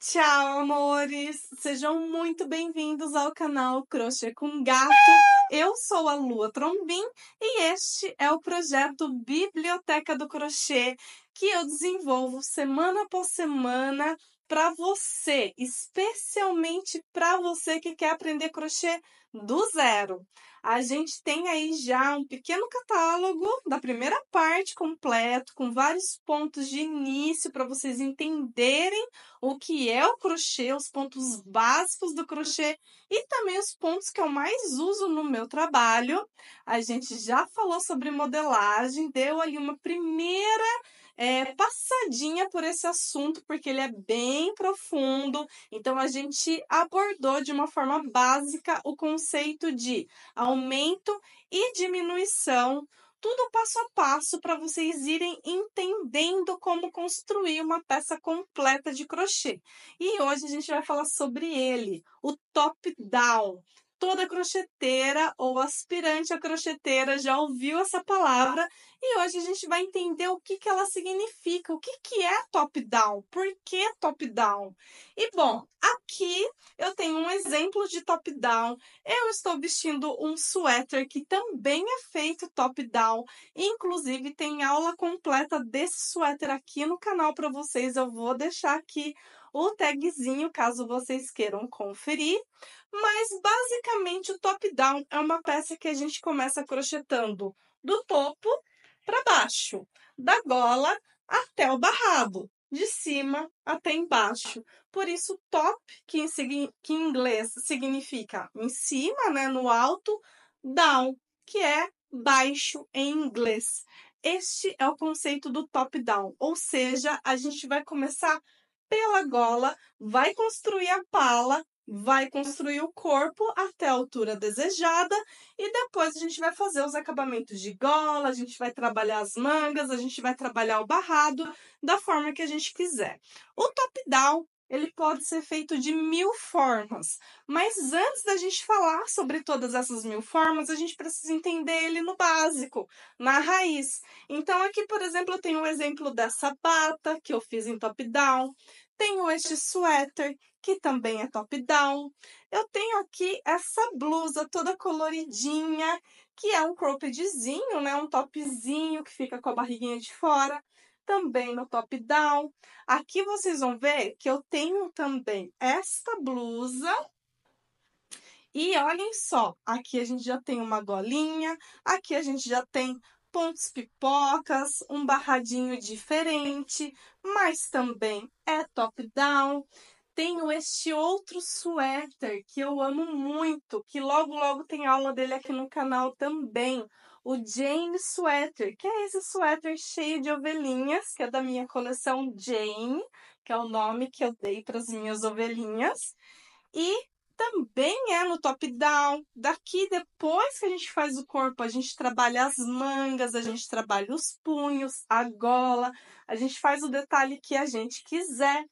Tchau, amores! Sejam muito bem-vindos ao canal Crochê com Gato. Eu sou a Lua Trombim e este é o projeto Biblioteca do Crochê que eu desenvolvo semana após semana para você, especialmente para você que quer aprender crochê do zero. A gente tem aí já um pequeno catálogo da primeira parte completo, com vários pontos de início para vocês entenderem o que é o crochê, os pontos básicos do crochê e também os pontos que eu mais uso no meu trabalho. A gente já falou sobre modelagem, deu ali uma primeira passadinha por esse assunto, porque ele é bem profundo. Então, a gente abordou de uma forma básica o conceito de aumento e diminuição, tudo passo a passo para vocês irem entendendo como construir uma peça completa de crochê. E hoje a gente vai falar sobre ele, o top-down. Toda crocheteira ou aspirante a crocheteira já ouviu essa palavra e hoje a gente vai entender o que ela significa, o que é top-down, por que top-down. E bom, aqui eu tenho um exemplo de top-down. Eu estou vestindo um suéter que também é feito top-down. Inclusive, tem aula completa desse suéter aqui no canal para vocês. Eu vou deixar aqui o tagzinho, caso vocês queiram conferir. Mas, basicamente, o top-down é uma peça que a gente começa crochetando do topo para baixo, da gola até o barrado, de cima até embaixo. Por isso, top, que em inglês significa em cima, né, no alto, down, que é baixo em inglês. Este é o conceito do top-down, ou seja, a gente vai começar pela gola, vai construir a pala, vai construir o corpo até a altura desejada e depois a gente vai fazer os acabamentos de gola, a gente vai trabalhar as mangas, a gente vai trabalhar o barrado da forma que a gente quiser. O top-down, ele pode ser feito de 1000 formas, mas antes da gente falar sobre todas essas 1000 formas, a gente precisa entender ele no básico, na raiz. Então, aqui, por exemplo, eu tenho um exemplo dessa bata que eu fiz em top-down, tenho este suéter, que também é top-down. Eu tenho aqui essa blusa toda coloridinha, que é um croppedzinho, né? Um topzinho que fica com a barriguinha de fora, também no top-down. Aqui vocês vão ver que eu tenho também esta blusa. E olhem só, aqui a gente já tem uma golinha, aqui a gente já tem pontos pipocas, um barradinho diferente, mas também é top-down. Tenho este outro suéter que eu amo muito, que logo logo tem aula dele aqui no canal também, o Jane Sweater, que é esse suéter cheio de ovelhinhas, que é da minha coleção Jane, que é o nome que eu dei para as minhas ovelhinhas. E também é no top-down. Daqui, depois que a gente faz o corpo, a gente trabalha as mangas, a gente trabalha os punhos, a gola, a gente faz o detalhe que a gente quiser.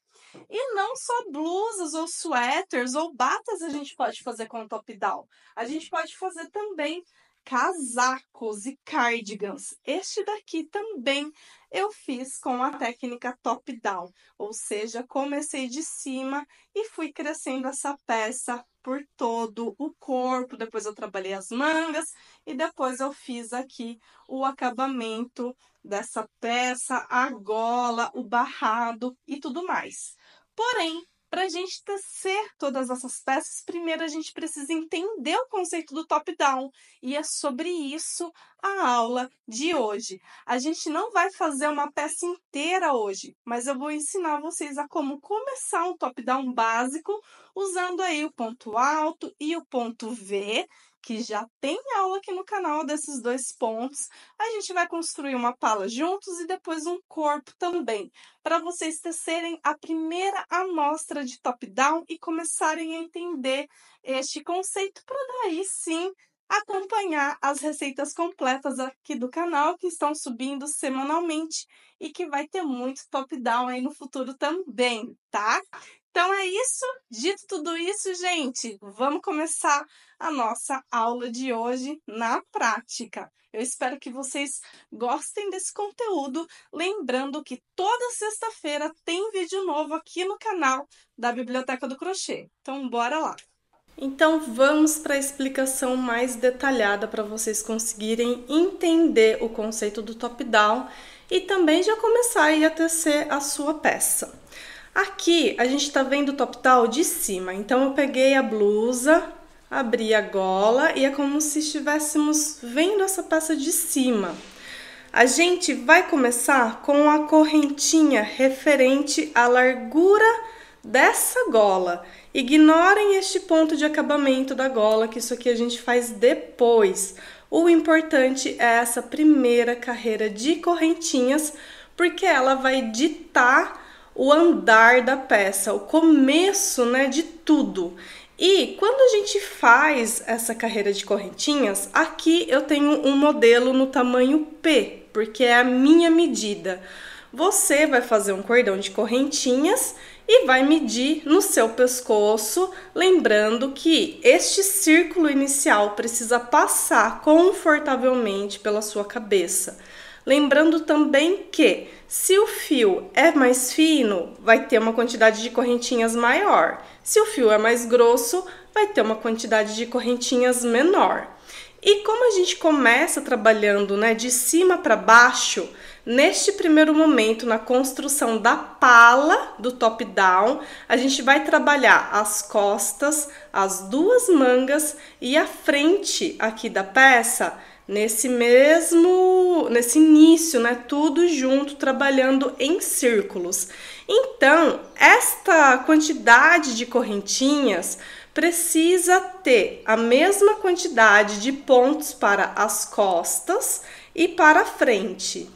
E não só blusas ou suéteres ou batas a gente pode fazer com o top-down. A gente pode fazer também casacos e cardigans. Este daqui também eu fiz com a técnica top-down, ou seja, comecei de cima e fui crescendo essa peça por todo o corpo. Depois eu trabalhei as mangas e depois eu fiz aqui o acabamento dessa peça, a gola, o barrado e tudo mais. Porém, para a gente tecer todas essas peças, primeiro a gente precisa entender o conceito do top-down. E é sobre isso a aula de hoje. A gente não vai fazer uma peça inteira hoje, mas eu vou ensinar vocês a como começar um top-down básico, usando aí o ponto alto e o ponto V, que já tem aula aqui no canal desses dois pontos. A gente vai construir uma pala juntos e depois um corpo também, para vocês tecerem a primeira amostra de top-down e começarem a entender este conceito, para daí sim acompanhar as receitas completas aqui do canal, que estão subindo semanalmente e que vai ter muito top-down aí no futuro também, tá? Então é isso. Dito tudo isso, gente, vamos começar a nossa aula de hoje na prática. Eu espero que vocês gostem desse conteúdo, lembrando que toda sexta-feira tem vídeo novo aqui no canal da Biblioteca do Crochê. Então, bora lá! Então, vamos para a explicação mais detalhada para vocês conseguirem entender o conceito do top-down e também já começar aí a tecer a sua peça. Aqui a gente está vendo o top-down de cima, então eu peguei a blusa, abri a gola e é como se estivéssemos vendo essa peça de cima. A gente vai começar com a correntinha referente à largura dessa gola. Ignorem este ponto de acabamento da gola, que isso aqui a gente faz depois. O importante é essa primeira carreira de correntinhas, porque ela vai ditar o andar da peça, o começo, né, de tudo. E quando a gente faz essa carreira de correntinhas, aqui eu tenho um modelo no tamanho P, porque é a minha medida. Você vai fazer um cordão de correntinhas e vai medir no seu pescoço, lembrando que este círculo inicial precisa passar confortavelmente pela sua cabeça. Lembrando também que, se o fio é mais fino, vai ter uma quantidade de correntinhas maior. Se o fio é mais grosso, vai ter uma quantidade de correntinhas menor. E como a gente começa trabalhando, né, de cima para baixo, neste primeiro momento, na construção da pala do top-down, a gente vai trabalhar as costas, as duas mangas e a frente aqui da peça, nesse início, né, tudo junto, trabalhando em círculos. Então, esta quantidade de correntinhas precisa ter a mesma quantidade de pontos para as costas e para a frente.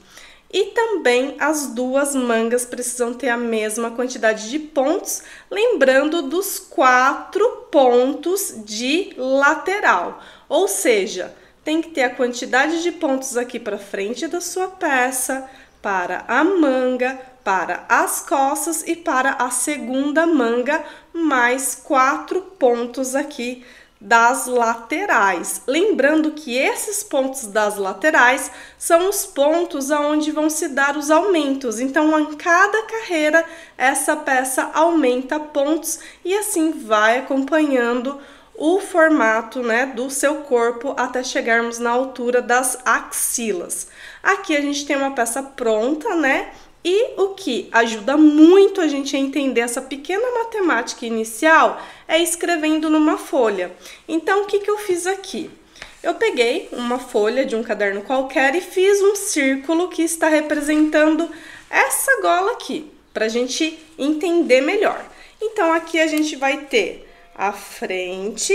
E também as duas mangas precisam ter a mesma quantidade de pontos, lembrando dos 4 pontos de lateral, ou seja, tem que ter a quantidade de pontos aqui para frente da sua peça, para a manga, para as costas e para a segunda manga, mais 4 pontos aqui das laterais. Lembrando que esses pontos das laterais são os pontos aonde vão se dar os aumentos. Então, em cada carreira, essa peça aumenta pontos e assim vai acompanhando o formato, né, do seu corpo até chegarmos na altura das axilas. Aqui a gente tem uma peça pronta, né? E o que ajuda muito a gente a entender essa pequena matemática inicial é escrevendo numa folha. Então, o que eu fiz aqui? Eu peguei uma folha de um caderno qualquer e fiz um círculo que está representando essa gola aqui, para a gente entender melhor. Então, aqui a gente vai ter a frente,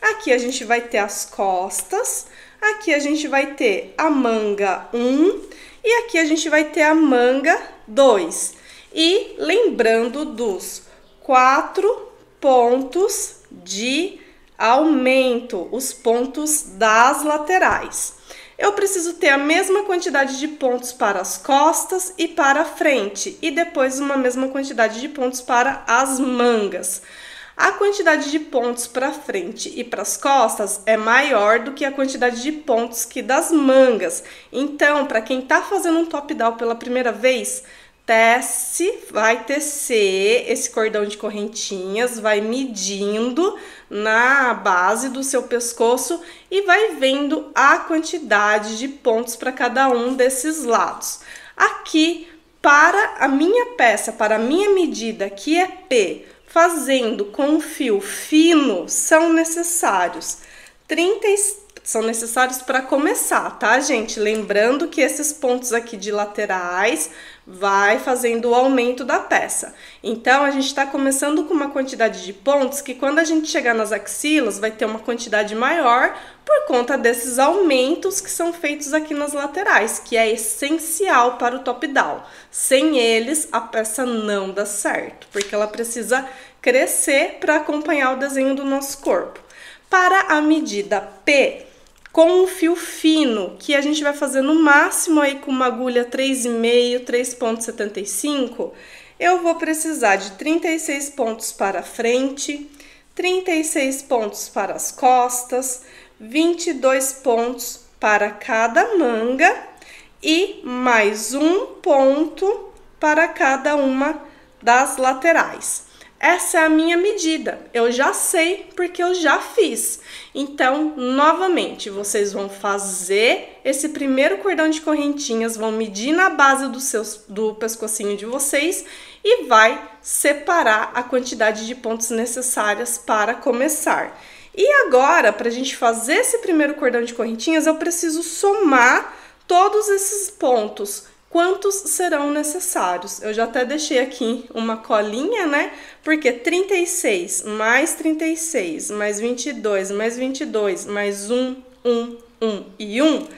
aqui a gente vai ter as costas, aqui a gente vai ter a manga 1 e aqui a gente vai ter a manga 2. E lembrando dos 4 pontos de aumento, os pontos das laterais. Eu preciso ter a mesma quantidade de pontos para as costas e para a frente, e depois uma mesma quantidade de pontos para as mangas. A quantidade de pontos para frente e para as costas é maior do que a quantidade de pontos que das mangas. Então, para quem está fazendo um top-down pela primeira vez, vai tecer esse cordão de correntinhas, vai medindo na base do seu pescoço e vai vendo a quantidade de pontos para cada um desses lados. Aqui, para a minha peça, para a minha medida, que é P, fazendo com um fio fino, são necessários para começar, tá, gente? Lembrando que esses pontos aqui de laterais vai fazendo o aumento da peça. Então, a gente está começando com uma quantidade de pontos que quando a gente chegar nas axilas vai ter uma quantidade maior por conta desses aumentos que são feitos aqui nas laterais, que é essencial para o top-down. Sem eles, a peça não dá certo, porque ela precisa crescer para acompanhar o desenho do nosso corpo. Para a medida P, com um fio fino, que a gente vai fazer no máximo aí com uma agulha 3,5, 3,75, eu vou precisar de 36 pontos para a frente, 36 pontos para as costas, 22 pontos para cada manga e mais um ponto para cada uma das laterais. Essa é a minha medida, eu já sei porque eu já fiz. Então, novamente, vocês vão fazer esse primeiro cordão de correntinhas, vão medir na base do pescocinho de vocês e vai separar a quantidade de pontos necessárias para começar. E agora, para a gente fazer esse primeiro cordão de correntinhas, eu preciso somar todos esses pontos. Quantos serão necessários? Eu já até deixei aqui uma colinha, né? Porque 36 mais 36 mais 22 mais 22 mais 1 e 1,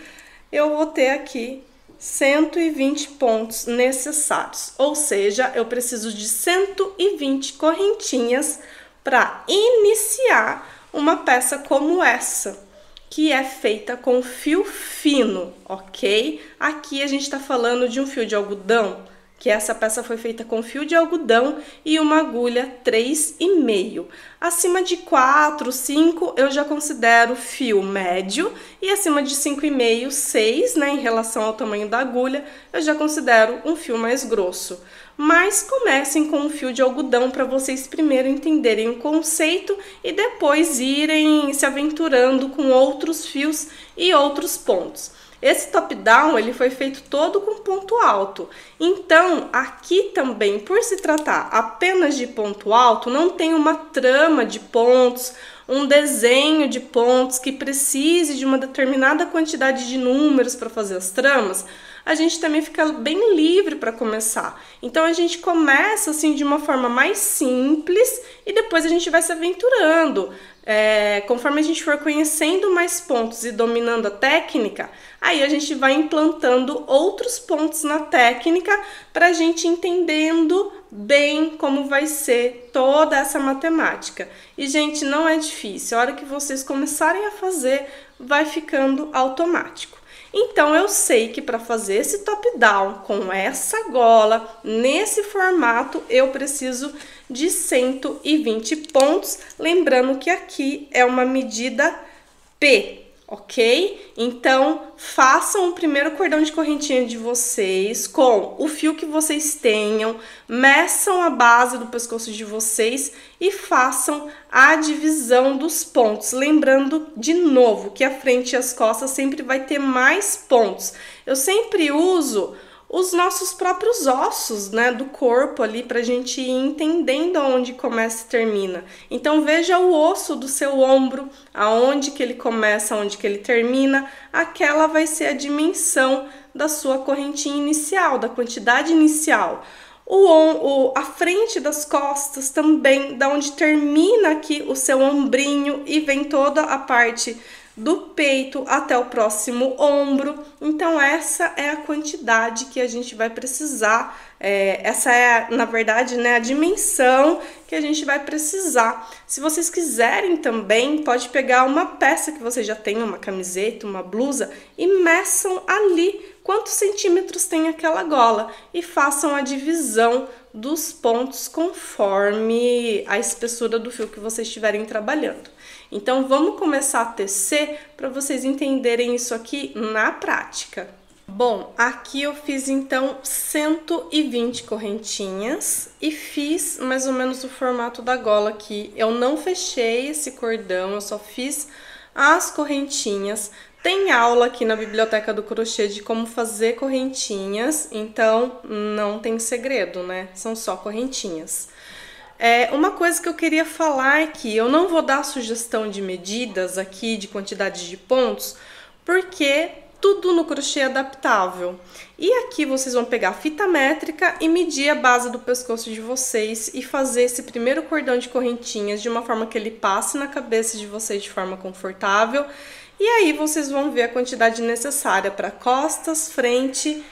eu vou ter aqui 120 pontos necessários. Ou seja, eu preciso de 120 correntinhas para iniciar uma peça como essa, que é feita com fio fino, ok? Aqui a gente tá falando de um fio de algodão, que essa peça foi feita com fio de algodão e uma agulha 3,5. Acima de 4, 5, eu já considero fio médio, e acima de 5,5, 6, né, em relação ao tamanho da agulha, eu já considero um fio mais grosso. Mas comecem com um fio de algodão para vocês primeiro entenderem o conceito e depois irem se aventurando com outros fios e outros pontos. Esse top-down, ele foi feito todo com ponto alto. Então, aqui também, por se tratar apenas de ponto alto, não tem uma trama de pontos, um desenho de pontos que precise de uma determinada quantidade de números para fazer as tramas. A gente também fica bem livre para começar. Então, a gente começa assim de uma forma mais simples e depois a gente vai se aventurando. Conforme a gente for conhecendo mais pontos e dominando a técnica, aí a gente vai implantando outros pontos na técnica para a gente entendendo bem como vai ser toda essa matemática. E, gente, não é difícil. A hora que vocês começarem a fazer, vai ficando automático. Então, eu sei que para fazer esse top-down com essa gola, nesse formato, eu preciso de 120 pontos. Lembrando que aqui é uma medida P, ok? Então, façam o primeiro cordão de correntinha de vocês com o fio que vocês tenham, meçam a base do pescoço de vocês e façam a divisão dos pontos. Lembrando, de novo, que a frente e as costas sempre vai ter mais pontos. Eu sempre uso os nossos próprios ossos, né, do corpo ali, pra gente ir entendendo aonde começa e termina. Então, veja o osso do seu ombro, aonde que ele começa, aonde que ele termina, aquela vai ser a dimensão da sua correntinha inicial, da quantidade inicial. A frente das costas também, da onde termina aqui o seu ombrinho e vem toda a parte do peito até o próximo ombro. Então, essa é a quantidade que a gente vai precisar. Essa é, na verdade, né, a dimensão que a gente vai precisar. Se vocês quiserem também, pode pegar uma peça que você já tem, uma camiseta, uma blusa, e meçam ali quantos centímetros tem aquela gola e façam a divisão dos pontos conforme a espessura do fio que vocês estiverem trabalhando. Então, vamos começar a tecer para vocês entenderem isso aqui na prática. Bom, aqui eu fiz então 120 correntinhas e fiz mais ou menos o formato da gola aqui. Eu não fechei esse cordão, eu só fiz as correntinhas. Tem aula aqui na Biblioteca do Crochê de como fazer correntinhas, então não tem segredo, né? São só correntinhas. Uma coisa que eu queria falar é que eu não vou dar sugestão de medidas aqui, de quantidade de pontos, porque tudo no crochê é adaptável. E aqui vocês vão pegar a fita métrica e medir a base do pescoço de vocês e fazer esse primeiro cordão de correntinhas de uma forma que ele passe na cabeça de vocês de forma confortável. E aí vocês vão ver a quantidade necessária para costas, frente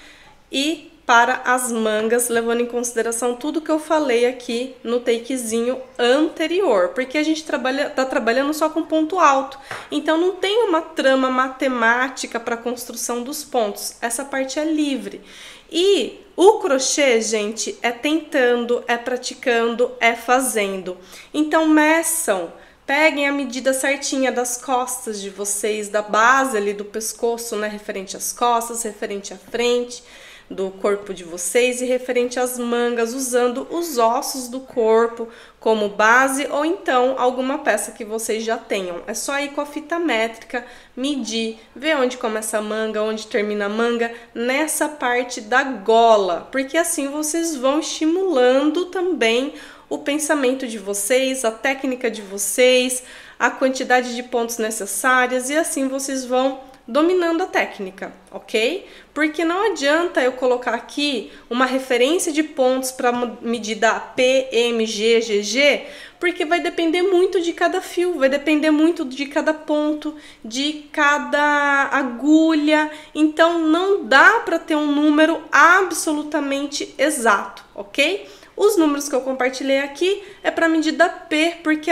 e para as mangas, levando em consideração tudo que eu falei aqui no takezinho anterior, porque a gente tá trabalhando só com ponto alto, então não tem uma trama matemática para a construção dos pontos, essa parte é livre. E O crochê, gente, é tentando, é praticando, é fazendo. Então, meçam, peguem a medida certinha das costas de vocês, da base ali do pescoço, né? Referente às costas, referente à frente do corpo de vocês e referente às mangas, usando os ossos do corpo como base ou então alguma peça que vocês já tenham. É só ir com a fita métrica, medir, ver onde começa a manga, onde termina a manga, nessa parte da gola, porque assim vocês vão estimulando também o pensamento de vocês, a técnica de vocês, a quantidade de pontos necessárias e assim vocês vão dominando a técnica, ok? Porque não adianta eu colocar aqui uma referência de pontos para medida P, M, G, GG, porque vai depender muito de cada fio, vai depender muito de cada ponto, de cada agulha, então não dá para ter um número absolutamente exato, ok? Os números que eu compartilhei aqui é para medida P, porque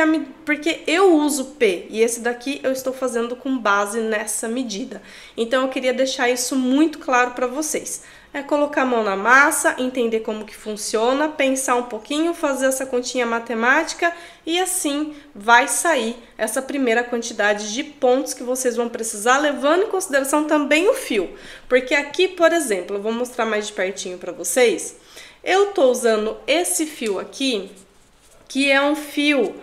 eu uso P, e esse daqui eu estou fazendo com base nessa medida. Então, eu queria deixar isso muito claro para vocês. É colocar a mão na massa, entender como que funciona, pensar um pouquinho, fazer essa continha matemática e assim vai sair essa primeira quantidade de pontos que vocês vão precisar, levando em consideração também o fio. Porque aqui, por exemplo, eu vou mostrar mais de pertinho para vocês. Eu tô usando esse fio aqui, que é um fio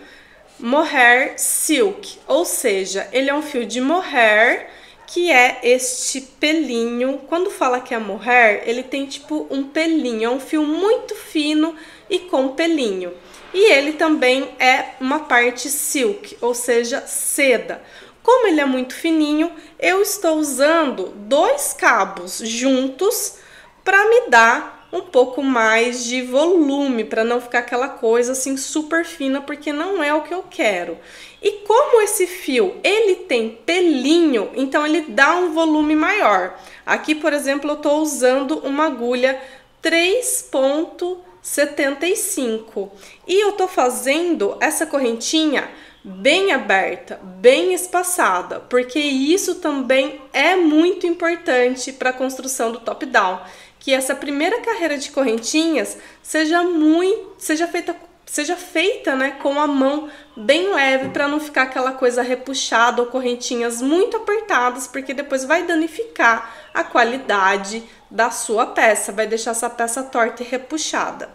mohair silk, ou seja, ele é um fio de mohair, que é este pelinho. Quando fala que é mohair, ele tem tipo um pelinho, é um fio muito fino e com pelinho. E ele também é uma parte silk, ou seja, seda. Como ele é muito fininho, eu estou usando 2 cabos juntos para me dar um pouco mais de volume, para não ficar aquela coisa assim super fina, porque não é o que eu quero. E como esse fio, ele tem pelinho, então ele dá um volume maior. Aqui, por exemplo, eu tô usando uma agulha 3,75 e eu tô fazendo essa correntinha bem aberta, bem espaçada, porque isso também é muito importante para a construção do top-down, que essa primeira carreira de correntinhas seja feita, né, com a mão bem leve, para não ficar aquela coisa repuxada ou correntinhas muito apertadas, porque depois vai danificar a qualidade da sua peça, vai deixar essa peça torta e repuxada.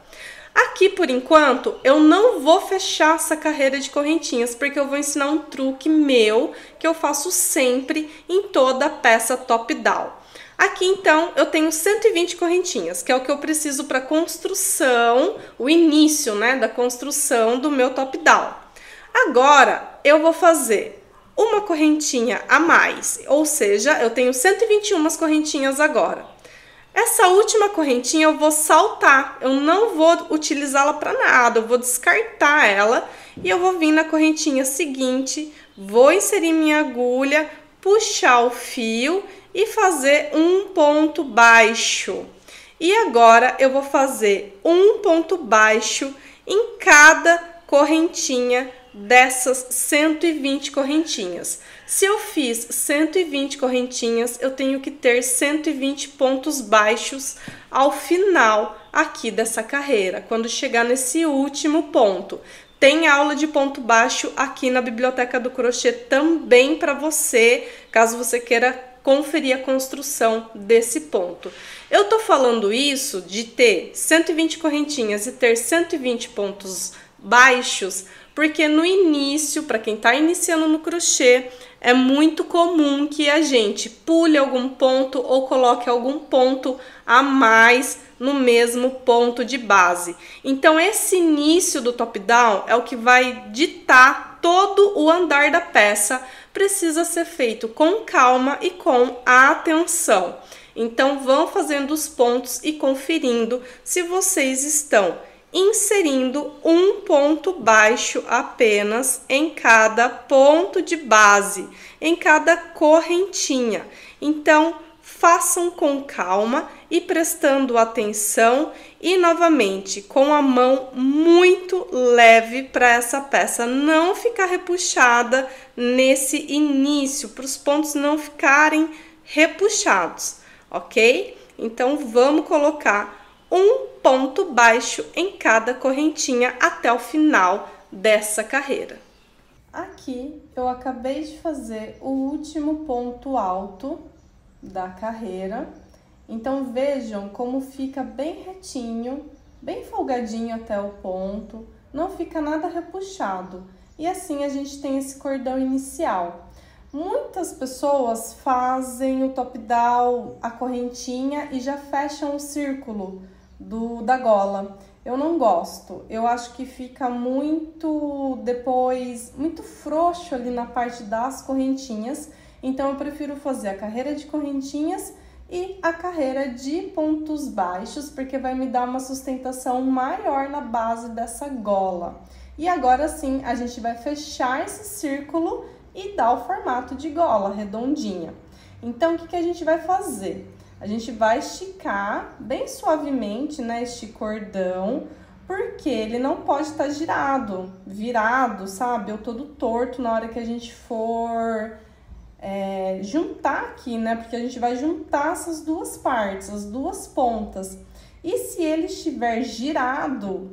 Aqui, por enquanto, eu não vou fechar essa carreira de correntinhas, porque eu vou ensinar um truque meu, que eu faço sempre em toda a peça top-down. Aqui, então, eu tenho 120 correntinhas, que é o que eu preciso para construção, o início, né, da construção do meu top-down. Agora, eu vou fazer uma correntinha a mais, ou seja, eu tenho 121 correntinhas agora. Essa última correntinha eu vou saltar, eu não vou utilizá-la para nada, eu vou descartar ela e eu vou vir na correntinha seguinte, vou inserir minha agulha, puxar o fio e fazer um ponto baixo. E agora eu vou fazer um ponto baixo em cada correntinha dessas 120 correntinhas. Se eu fiz 120 correntinhas, eu tenho que ter 120 pontos baixos ao final aqui dessa carreira, quando chegar nesse último ponto. Tem aula de ponto baixo aqui na Biblioteca do Crochê também para você, caso você queira conferir a construção desse ponto. Eu tô falando isso de ter 120 correntinhas e ter 120 pontos baixos, porque no início, para quem está iniciando no crochê, é muito comum que a gente pule algum ponto ou coloque algum ponto a mais no mesmo ponto de base. Então, esse início do top-down é o que vai ditar todo o andar da peça. Precisa ser feito com calma e com atenção. Então, vão fazendo os pontos e conferindo se vocês estão inserindo um ponto baixo apenas em cada ponto de base, em cada correntinha. Então, façam com calma e prestando atenção e, novamente, com a mão muito leve para essa peça não ficar repuxada nesse início, para os pontos não ficarem repuxados, ok? Então, vamos colocar um ponto baixo em cada correntinha até o final dessa carreira. Aqui eu acabei de fazer o último ponto alto da carreira, então vejam como fica bem retinho, bem folgadinho até o ponto, não fica nada repuxado, e assim a gente tem esse cordão inicial. Muitas pessoas fazem o top-down, a correntinha e já fecham o círculo da gola. Eu não gosto, eu acho que fica muito frouxo ali na parte das correntinhas, então eu prefiro fazer a carreira de correntinhas e a carreira de pontos baixos, porque vai me dar uma sustentação maior na base dessa gola. E agora sim, a gente vai fechar esse círculo e dar o formato de gola redondinha. Então, o que a gente vai fazer? A gente vai esticar bem suavemente, né, este cordão, porque ele não pode estar virado, sabe? Ou todo torto na hora que a gente for juntar aqui, né? Porque a gente vai juntar essas duas partes, as duas pontas. E se ele estiver virado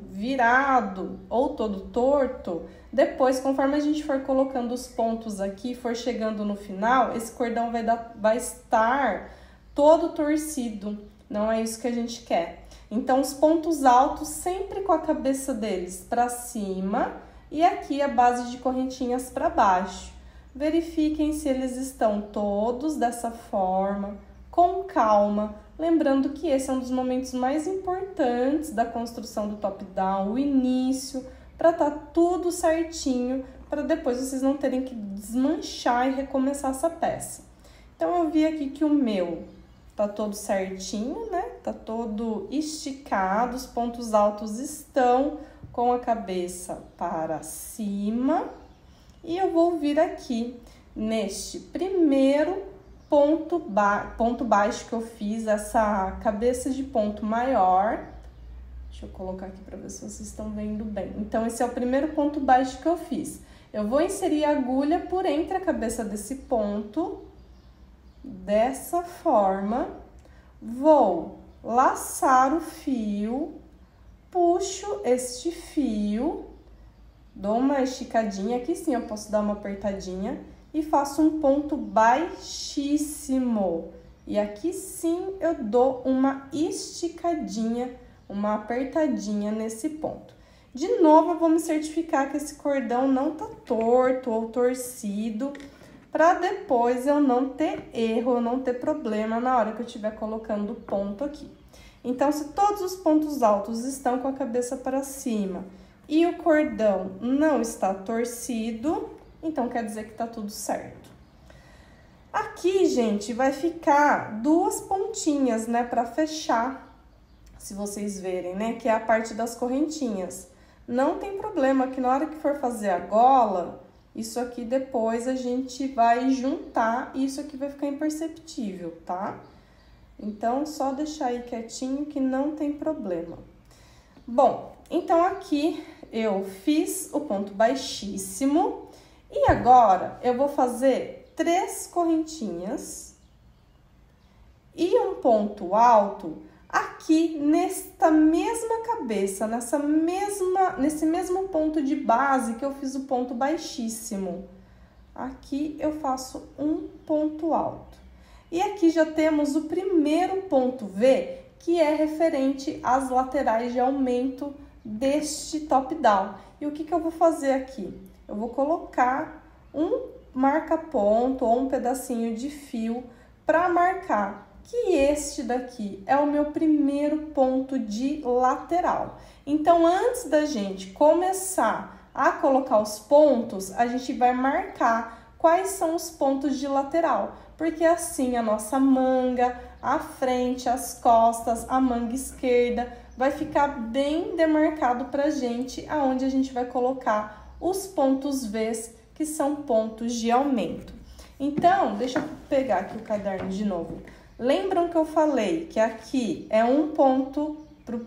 ou todo torto, depois, conforme a gente for colocando os pontos aqui, for chegando no final, esse cordão vai estar todo torcido. Não é isso que a gente quer. Então, os pontos altos sempre com a cabeça deles para cima e aqui a base de correntinhas para baixo. Verifiquem se eles estão todos dessa forma, com calma. Lembrando que esse é um dos momentos mais importantes da construção do top-down, o início, para estar tudo certinho, para depois vocês não terem que desmanchar e recomeçar essa peça. Então, eu vi aqui que o meu tá todo certinho, né? Tá todo esticado, os pontos altos estão com a cabeça para cima. E eu vou vir aqui neste primeiro ponto baixo que eu fiz, essa cabeça de ponto maior. Deixa eu colocar aqui para ver se vocês estão vendo bem. Então, esse é o primeiro ponto baixo que eu fiz. Eu vou inserir a agulha por entre a cabeça desse ponto, dessa forma. Vou laçar o fio, puxo este fio, dou uma esticadinha, aqui sim eu posso dar uma apertadinha, e faço um ponto baixíssimo. E aqui sim eu dou uma esticadinha, uma apertadinha nesse ponto. De novo, eu vou me certificar que esse cordão não tá torto ou torcido, para depois eu não ter erro, eu não ter problema na hora que eu estiver colocando o ponto aqui. Então, se todos os pontos altos estão com a cabeça para cima e o cordão não está torcido, então quer dizer que tá tudo certo. Aqui, gente, vai ficar duas pontinhas, né, para fechar, se vocês verem, né, que é a parte das correntinhas. Não tem problema que na hora que for fazer a gola, isso aqui depois a gente vai juntar e isso aqui vai ficar imperceptível, tá? Então, só deixar aí quietinho que não tem problema. Bom, então aqui eu fiz o ponto baixíssimo e agora eu vou fazer 3 correntinhas e um ponto alto aqui nesta mesma cabeça, nesse mesmo ponto de base que eu fiz o ponto baixíssimo. Aqui eu faço um ponto alto. E aqui já temos o primeiro ponto V, que é referente às laterais de aumento deste top-down. E o que eu vou fazer aqui? Eu vou colocar um marca-ponto ou um pedacinho de fio para marcar que este daqui é o meu primeiro ponto de lateral. Então, antes da gente começar a colocar os pontos, a gente vai marcar quais são os pontos de lateral, porque assim a nossa manga, a frente, as costas, a manga esquerda, vai ficar bem demarcado pra gente aonde a gente vai colocar os pontos V's, que são pontos de aumento. Então, deixa eu pegar aqui o caderno de novo. Lembram que eu falei que aqui é um ponto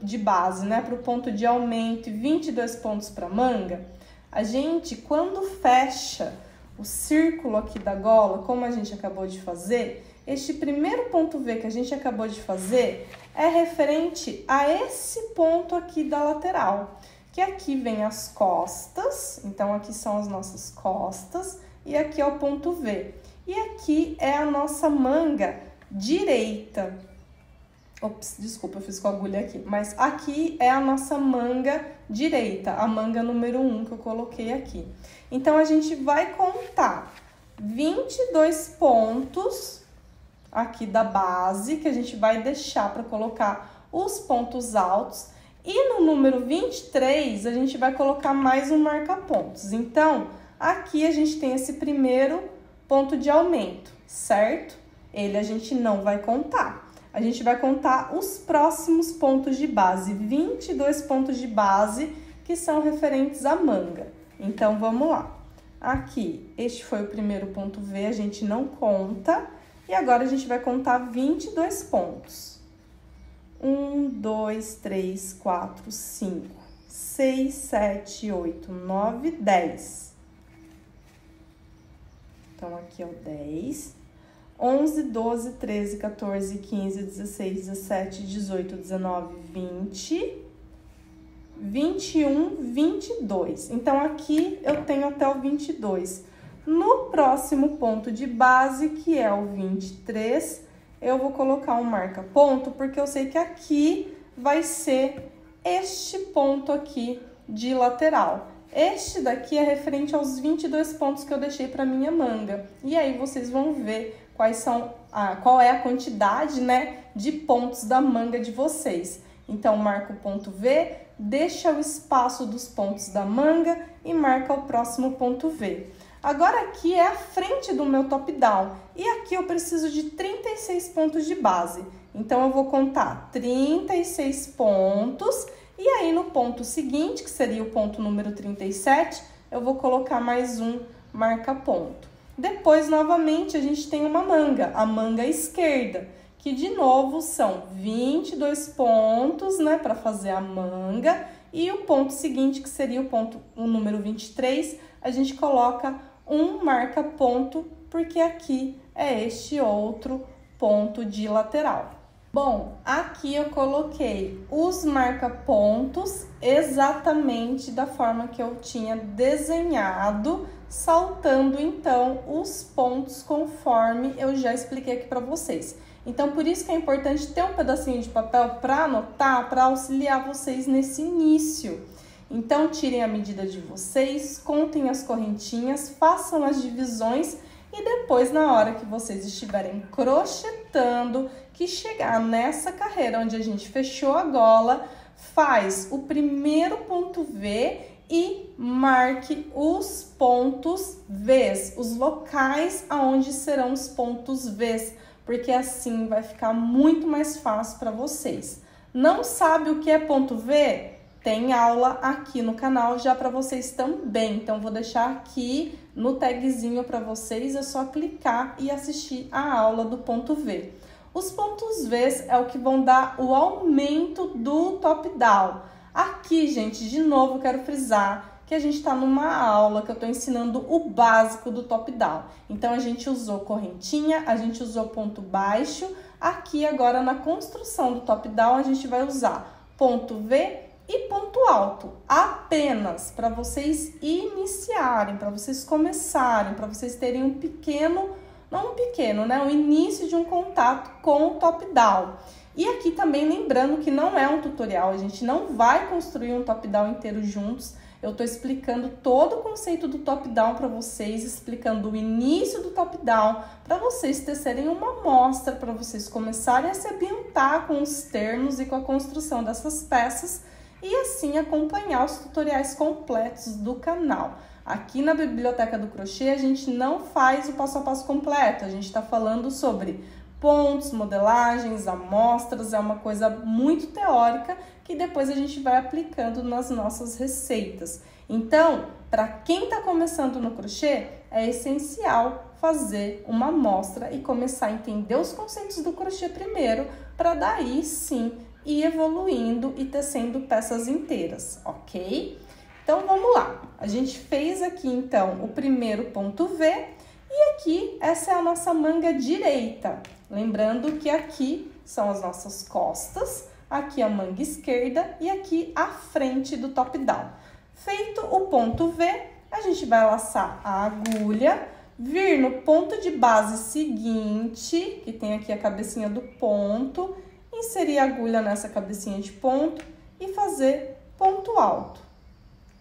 de base, né, para o ponto de aumento e 22 pontos para manga? A gente, quando fecha o círculo aqui da gola, como a gente acabou de fazer, este primeiro ponto V que a gente acabou de fazer é referente a esse ponto aqui da lateral, que aqui vem as costas, então aqui são as nossas costas, e aqui é o ponto V. E aqui é a nossa manga direita. Ops, desculpa, eu fiz com a agulha aqui. Mas aqui é a nossa manga direita, a manga número 1 que eu coloquei aqui. Então, a gente vai contar 22 pontos aqui da base, que a gente vai deixar para colocar os pontos altos. E no número 23, a gente vai colocar mais um marca-pontos. Então, aqui a gente tem esse primeiro ponto de aumento, certo? Ele a gente não vai contar. A gente vai contar os próximos pontos de base, 22 pontos de base que são referentes à manga. Então, vamos lá. Aqui, este foi o primeiro ponto V, a gente não conta. E agora, a gente vai contar 22 pontos. 1, 2, 3, 4, 5, 6, 7, 8, 9, 10. Então, aqui é o 10. 11, 12, 13, 14, 15, 16, 17, 18, 19, 20, 21, 22. Então, aqui eu tenho até o 22. No próximo ponto de base, que é o 23, eu vou colocar um marca-ponto, porque eu sei que aqui vai ser este ponto aqui de lateral. Este daqui é referente aos 22 pontos que eu deixei para minha manga. E aí, vocês vão ver qual é a quantidade, né, de pontos da manga de vocês. Então, marca o ponto V, deixa o espaço dos pontos da manga e marca o próximo ponto V. Agora, aqui é a frente do meu top-down. E aqui eu preciso de 36 pontos de base. Então, eu vou contar 36 pontos. E aí, no ponto seguinte, que seria o ponto número 37, eu vou colocar mais um marca-ponto. Depois, novamente, a gente tem uma manga, a manga esquerda, que de novo são 22 pontos, né, para fazer a manga. E o ponto seguinte, que seria o número 23, a gente coloca um marca-ponto, porque aqui é este outro ponto de lateral. Bom, aqui eu coloquei os marca-pontos exatamente da forma que eu tinha desenhado, saltando então os pontos conforme eu já expliquei aqui para vocês. Então, por isso que é importante ter um pedacinho de papel para anotar, para auxiliar vocês nesse início. Então, tirem a medida de vocês, contem as correntinhas, façam as divisões e depois, na hora que vocês estiverem crochetando, que chegar nessa carreira onde a gente fechou a gola, faz o primeiro ponto V e marque os pontos Vs, os locais aonde serão os pontos Vs, porque assim vai ficar muito mais fácil para vocês. Não sabe o que é ponto V? Tem aula aqui no canal já para vocês também, então vou deixar aqui no tagzinho para vocês, é só clicar e assistir a aula do ponto V. Os pontos Vs é o que vão dar o aumento do top-down. Aqui, gente, de novo eu quero frisar que a gente está numa aula que eu estou ensinando o básico do top-down. Então, a gente usou correntinha, a gente usou ponto baixo. Aqui, agora, na construção do top-down, a gente vai usar ponto V e ponto alto, apenas para vocês iniciarem, para vocês começarem, para vocês terem um pequeno, não um pequeno, né? O início de um contato com o top-down. E aqui também lembrando que não é um tutorial, a gente não vai construir um top-down inteiro juntos. Eu tô explicando todo o conceito do top-down para vocês, explicando o início do top-down, para vocês tecerem uma amostra, para vocês começarem a se ambientar com os termos e com a construção dessas peças, e assim acompanhar os tutoriais completos do canal. Aqui na Biblioteca do Crochê a gente não faz o passo a passo completo, a gente está falando sobre pontos, modelagens, amostras, é uma coisa muito teórica que depois a gente vai aplicando nas nossas receitas. Então, para quem está começando no crochê, é essencial fazer uma amostra e começar a entender os conceitos do crochê primeiro, para daí sim ir evoluindo e tecendo peças inteiras, ok? Então, vamos lá. A gente fez aqui, então, o primeiro ponto V e aqui essa é a nossa manga direita. Lembrando que aqui são as nossas costas, aqui a manga esquerda e aqui a frente do top-down. Feito o ponto V, a gente vai laçar a agulha, vir no ponto de base seguinte, que tem aqui a cabecinha do ponto, inserir a agulha nessa cabecinha de ponto e fazer ponto alto.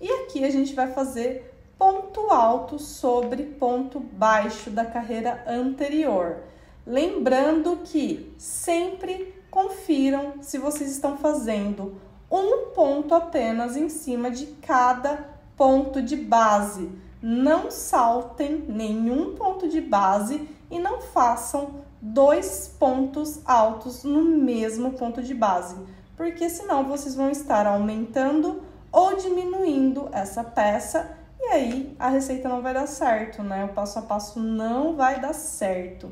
E aqui a gente vai fazer ponto alto sobre ponto baixo da carreira anterior. Lembrando que sempre confiram se vocês estão fazendo um ponto apenas em cima de cada ponto de base. Não saltem nenhum ponto de base e não façam 2 pontos altos no mesmo ponto de base, porque senão vocês vão estar aumentando ou diminuindo essa peça e aí a receita não vai dar certo, né? O passo a passo não vai dar certo.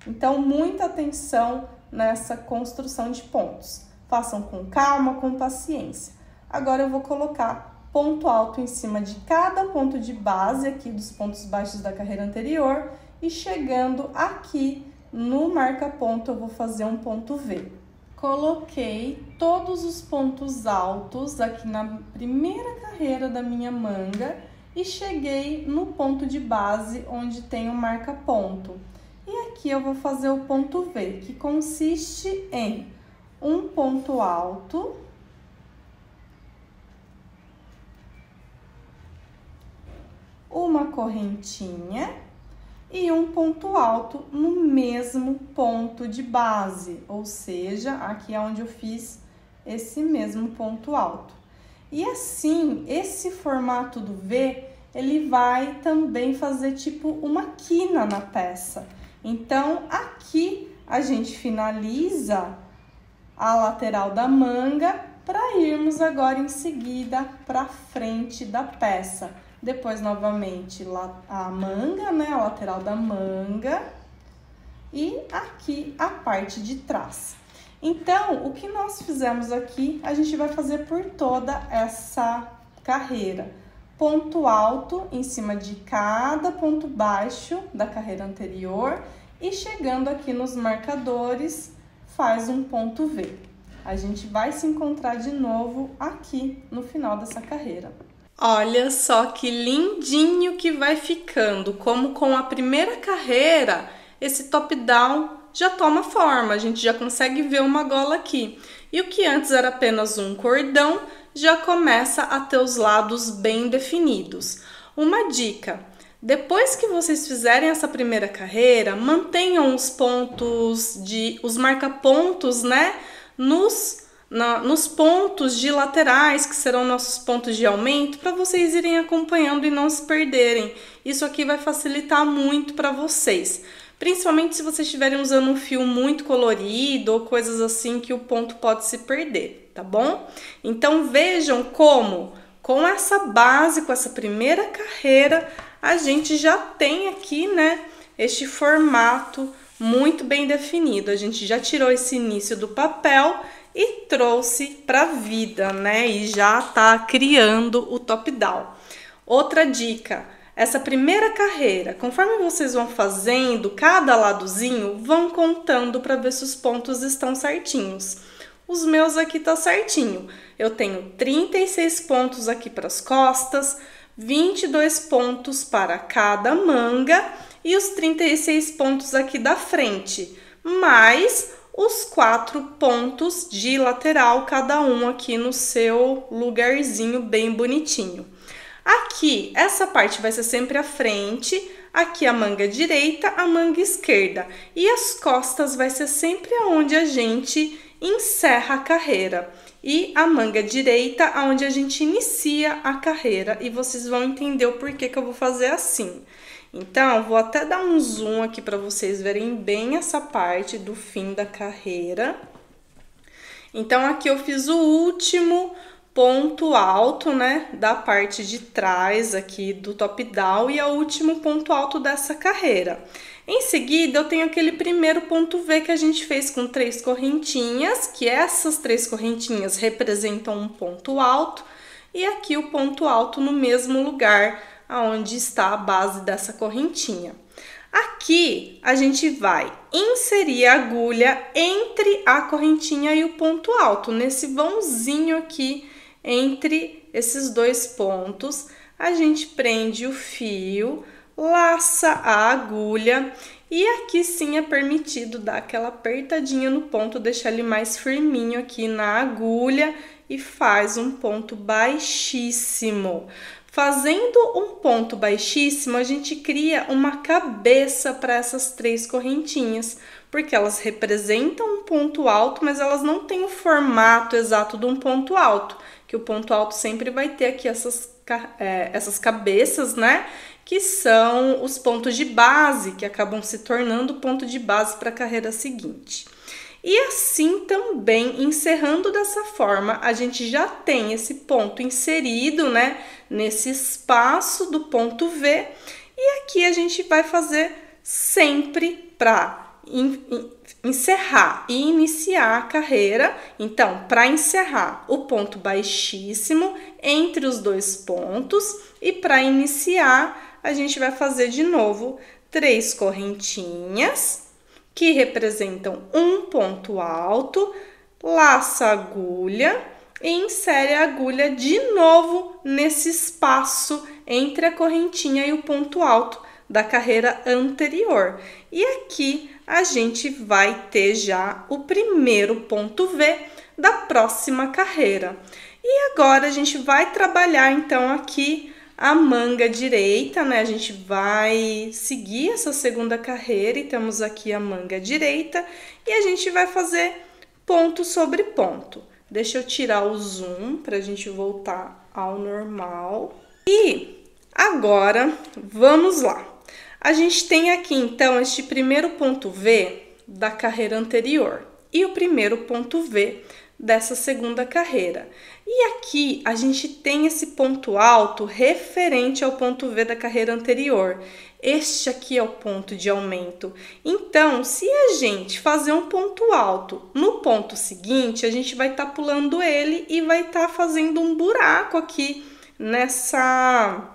Então, muita atenção nessa construção de pontos. Façam com calma, com paciência. Agora eu vou colocar ponto alto em cima de cada ponto de base aqui dos pontos baixos da carreira anterior e chegando aqui no marca-ponto eu vou fazer um ponto V. Coloquei todos os pontos altos aqui na primeira carreira da minha manga e cheguei no ponto de base onde tem o marca-ponto. E aqui eu vou fazer o ponto V, que consiste em um ponto alto, uma correntinha e um ponto alto no mesmo ponto de base, ou seja, aqui é onde eu fiz esse mesmo ponto alto. E assim, esse formato do V, ele vai também fazer tipo uma quina na peça. Então, aqui a gente finaliza a lateral da manga para irmos agora em seguida para frente da peça. Depois, novamente, a manga, né? A lateral da manga. E aqui a parte de trás. Então, o que nós fizemos aqui, a gente vai fazer por toda essa carreira. Ponto alto em cima de cada ponto baixo da carreira anterior. E chegando aqui nos marcadores, faz um ponto V. A gente vai se encontrar de novo aqui no final dessa carreira. Olha só que lindinho que vai ficando, como com a primeira carreira, esse top-down já toma forma, a gente já consegue ver uma gola aqui. E o que antes era apenas um cordão, já começa a ter os lados bem definidos. Uma dica, depois que vocês fizerem essa primeira carreira, mantenham os pontos, os marca-pontos, né, nos pontos de laterais, que serão nossos pontos de aumento, para vocês irem acompanhando e não se perderem. Isso aqui vai facilitar muito para vocês, principalmente se vocês estiverem usando um fio muito colorido ou coisas assim que o ponto pode se perder, tá bom? Então vejam como, com essa base, com essa primeira carreira, a gente já tem aqui, né, este formato muito bem definido. A gente já tirou esse início do papel e trouxe para a vida, né? E já tá criando o top-down. Outra dica, essa primeira carreira, conforme vocês vão fazendo cada ladozinho, vão contando para ver se os pontos estão certinhos. Os meus aqui tá certinho. Eu tenho 36 pontos aqui para as costas, 22 pontos para cada manga e os 36 pontos aqui da frente, mais os 4 pontos de lateral, cada um aqui no seu lugarzinho bem bonitinho. Aqui, essa parte vai ser sempre a frente, aqui a manga direita, a manga esquerda. E as costas vai ser sempre aonde a gente encerra a carreira. E a manga direita, aonde a gente inicia a carreira. E vocês vão entender o porquê que eu vou fazer assim. Então, vou até dar um zoom aqui para vocês verem bem essa parte do fim da carreira. Então, aqui eu fiz o último ponto alto, né, da parte de trás aqui do top-down e é o último ponto alto dessa carreira. Em seguida, eu tenho aquele primeiro ponto V que a gente fez com 3 correntinhas, que essas 3 correntinhas representam um ponto alto, e aqui o ponto alto no mesmo lugar aonde está a base dessa correntinha. Aqui a gente vai inserir a agulha entre a correntinha e o ponto alto, nesse vãozinho aqui entre esses dois pontos. A gente prende o fio, laça a agulha e aqui sim é permitido dar aquela apertadinha no ponto, deixar ele mais firminho aqui na agulha e faz um ponto baixíssimo. Fazendo um ponto baixíssimo, a gente cria uma cabeça para essas três correntinhas, porque elas representam um ponto alto, mas elas não têm o formato exato de um ponto alto, que o ponto alto sempre vai ter aqui essas cabeças, né? Que são os pontos de base, que acabam se tornando ponto de base para a carreira seguinte. E assim também, encerrando dessa forma, a gente já tem esse ponto inserido, né, nesse espaço do ponto V. E aqui a gente vai fazer sempre para encerrar e iniciar a carreira. Então, para encerrar, o ponto baixíssimo entre os dois pontos. E para iniciar, a gente vai fazer de novo 3 correntinhas que representam um ponto alto, laça a agulha e insere a agulha de novo nesse espaço entre a correntinha e o ponto alto da carreira anterior. E aqui a gente vai ter já o primeiro ponto V da próxima carreira. E agora a gente vai trabalhar então aqui a manga direita, né? A gente vai seguir essa segunda carreira e temos aqui a manga direita e a gente vai fazer ponto sobre ponto. Deixa eu tirar o zoom para a gente voltar ao normal. E agora, vamos lá. A gente tem aqui, então, este primeiro ponto V da carreira anterior e o primeiro ponto V dessa segunda carreira. E aqui a gente tem esse ponto alto referente ao ponto V da carreira anterior. Este aqui é o ponto de aumento. Então, se a gente fazer um ponto alto no ponto seguinte, a gente vai estar pulando ele e vai estar fazendo um buraco aqui nessa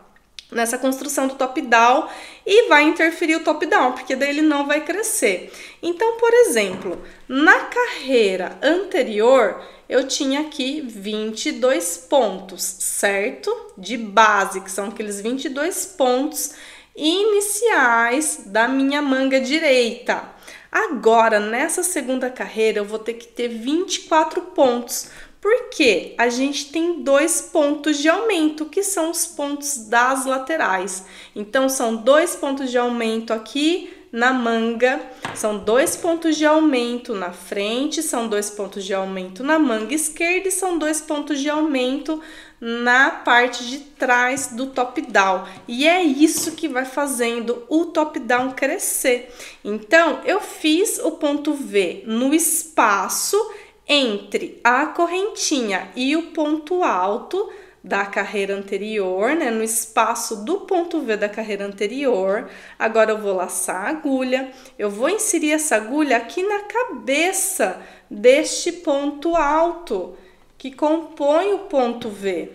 construção do top-down e vai interferir o top-down, porque daí ele não vai crescer. Então, por exemplo, na carreira anterior, eu tinha aqui 22 pontos, certo? De base, que são aqueles 22 pontos iniciais da minha manga direita. Agora, nessa segunda carreira, eu vou ter que ter 24 pontos, porque a gente tem 2 pontos de aumento, que são os pontos das laterais. Então, são 2 pontos de aumento aqui na manga, são 2 pontos de aumento na frente, são 2 pontos de aumento na manga esquerda e são 2 pontos de aumento na parte de trás do top-down. E é isso que vai fazendo o top-down crescer. Então, eu fiz o ponto V no espaço entre a correntinha e o ponto alto da carreira anterior, né, no espaço do ponto V da carreira anterior. Agora eu vou laçar a agulha, eu vou inserir essa agulha aqui na cabeça deste ponto alto que compõe o ponto V.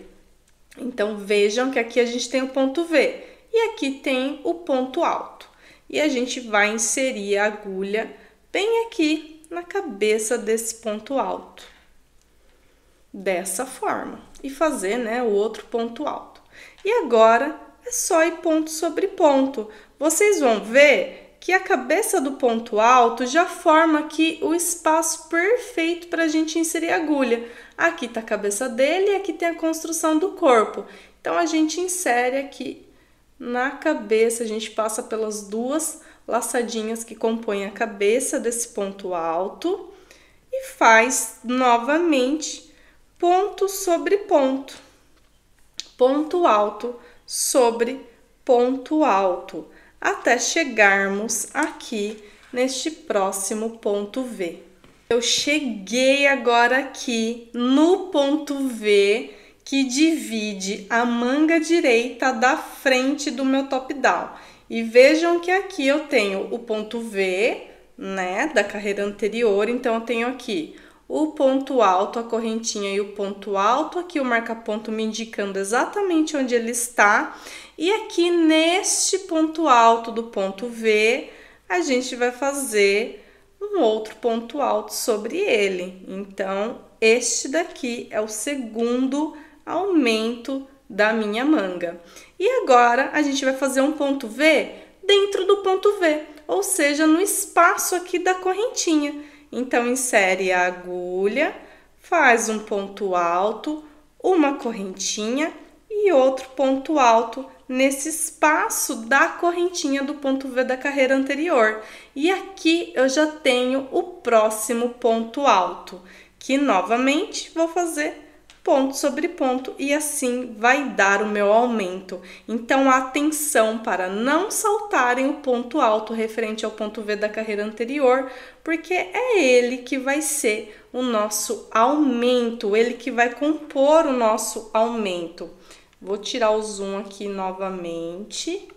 Então vejam que aqui a gente tem o ponto V e aqui tem o ponto alto. E a gente vai inserir a agulha bem aqui na cabeça desse ponto alto, dessa forma, e fazer, né, o outro ponto alto. E agora é só ir ponto sobre ponto. Vocês vão ver que a cabeça do ponto alto já forma aqui o espaço perfeito para a gente inserir a agulha. Aqui tá a cabeça dele e aqui tem a construção do corpo. Então a gente insere aqui na cabeça, a gente passa pelas duas laçadinhas que compõem a cabeça desse ponto alto e faz novamente ponto sobre ponto, ponto alto sobre ponto alto, até chegarmos aqui neste próximo ponto V. Eu cheguei agora aqui no ponto V que divide a manga direita da frente do meu top-down. E vejam que aqui eu tenho o ponto V, né, da carreira anterior. Então, eu tenho aqui o ponto alto, a correntinha e o ponto alto, aqui o marca-ponto me indicando exatamente onde ele está, e aqui neste ponto alto do ponto V, a gente vai fazer um outro ponto alto sobre ele. Então, este daqui é o segundo aumento da minha manga. E agora, a gente vai fazer um ponto V dentro do ponto V, ou seja, no espaço aqui da correntinha. Então, insere a agulha, faz um ponto alto, uma correntinha e outro ponto alto nesse espaço da correntinha do ponto V da carreira anterior. E aqui eu já tenho o próximo ponto alto, que novamente vou fazer ponto sobre ponto e assim vai dar o meu aumento. Então, atenção para não saltarem o ponto alto referente ao ponto V da carreira anterior, porque é ele que vai ser o nosso aumento, ele que vai compor o nosso aumento. Vou tirar o zoom aqui novamente,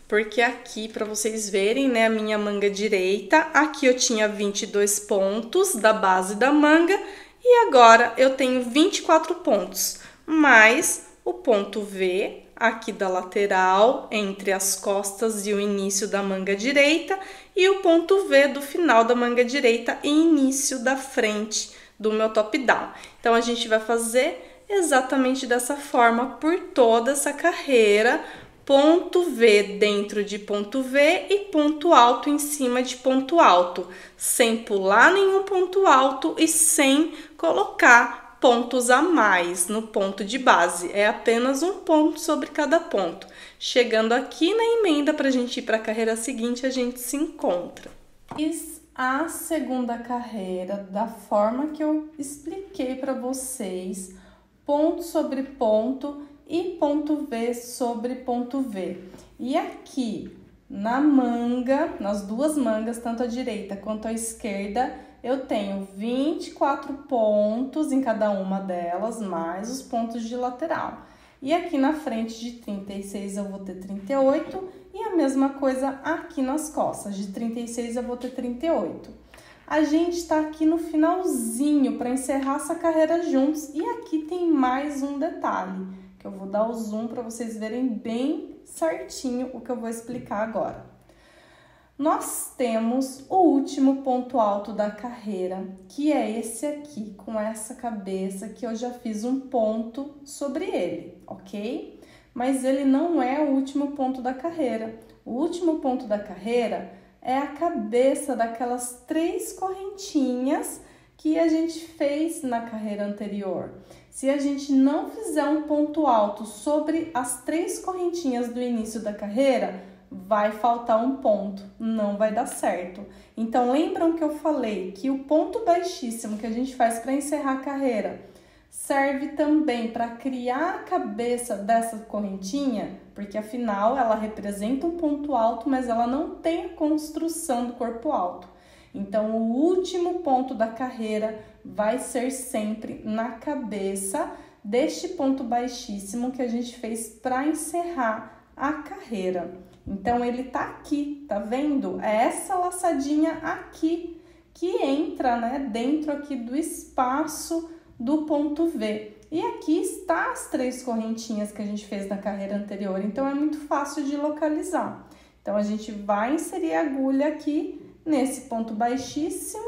porque aqui, para vocês verem, né, a minha manga direita, aqui eu tinha 22 pontos da base da manga, e agora eu tenho 24 pontos, mais o ponto V, aqui da lateral, entre as costas e o início da manga direita, e o ponto V do final da manga direita e início da frente do meu top down. Então, a gente vai fazer exatamente dessa forma por toda essa carreira, ponto V dentro de ponto V e ponto alto em cima de ponto alto, sem pular nenhum ponto alto e sem colocar pontos a mais no ponto de base. É apenas um ponto sobre cada ponto. Chegando aqui na emenda para a gente ir para a carreira seguinte, a gente se encontra. Fiz a segunda carreira da forma que eu expliquei para vocês, ponto sobre ponto e ponto V sobre ponto V. E aqui na manga, nas duas mangas, tanto a direita quanto a esquerda, eu tenho 24 pontos em cada uma delas, mais os pontos de lateral. E aqui na frente de 36 eu vou ter 38 e a mesma coisa aqui nas costas, de 36 eu vou ter 38. A gente está aqui no finalzinho para encerrar essa carreira juntos e aqui tem mais um detalhe, que eu vou dar o zoom para vocês verem bem certinho o que eu vou explicar agora. Nós temos o último ponto alto da carreira, que é esse aqui, com essa cabeça que eu já fiz um ponto sobre ele, ok? Mas ele não é o último ponto da carreira. O último ponto da carreira é a cabeça daquelas 3 correntinhas que a gente fez na carreira anterior. Se a gente não fizer um ponto alto sobre as 3 correntinhas do início da carreira, vai faltar um ponto, não vai dar certo. Então, lembram que eu falei que o ponto baixíssimo que a gente faz para encerrar a carreira serve também para criar a cabeça dessa correntinha, porque afinal ela representa um ponto alto, mas ela não tem a construção do corpo alto. Então, o último ponto da carreira vai ser sempre na cabeça deste ponto baixíssimo que a gente fez para encerrar a carreira. Então, ele tá aqui, tá vendo? É essa laçadinha aqui que entra, né, dentro aqui do espaço do ponto V. E aqui está as 3 correntinhas que a gente fez na carreira anterior, então é muito fácil de localizar. Então, a gente vai inserir a agulha aqui nesse ponto baixíssimo,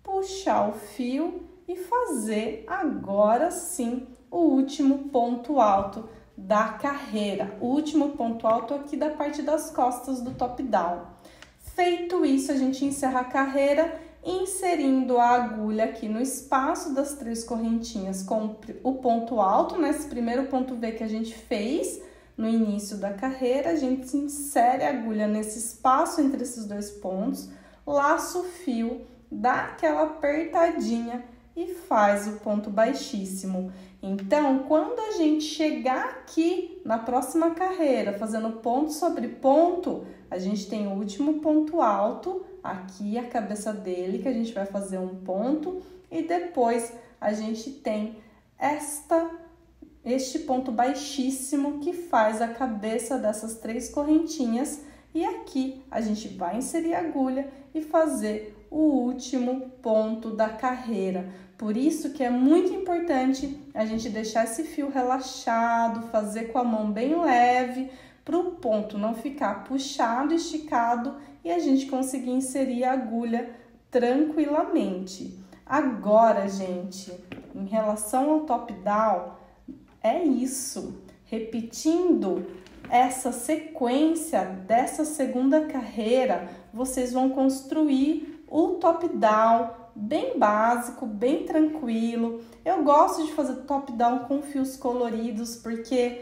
puxar o fio e fazer agora sim o último ponto alto da carreira, o último ponto alto aqui da parte das costas do top down. Feito isso, a gente encerra a carreira inserindo a agulha aqui no espaço das 3 correntinhas com o ponto alto, nesse primeiro ponto V que a gente fez no início da carreira, a gente insere a agulha nesse espaço entre esses 2 pontos, laça o fio, dá aquela apertadinha e faz o ponto baixíssimo. Então, quando a gente chegar aqui na próxima carreira, fazendo ponto sobre ponto, a gente tem o último ponto alto, aqui a cabeça dele, que a gente vai fazer um ponto, e depois a gente tem este ponto baixíssimo que faz a cabeça dessas 3 correntinhas, e aqui a gente vai inserir a agulha e fazer o último ponto da carreira. Por isso que é muito importante a gente deixar esse fio relaxado, fazer com a mão bem leve, para o ponto não ficar puxado, esticado e a gente conseguir inserir a agulha tranquilamente. Agora, gente, em relação ao top-down, é isso. Repetindo essa sequência dessa segunda carreira, vocês vão construir o top-down bem básico, bem tranquilo. Eu gosto de fazer top-down com fios coloridos, porque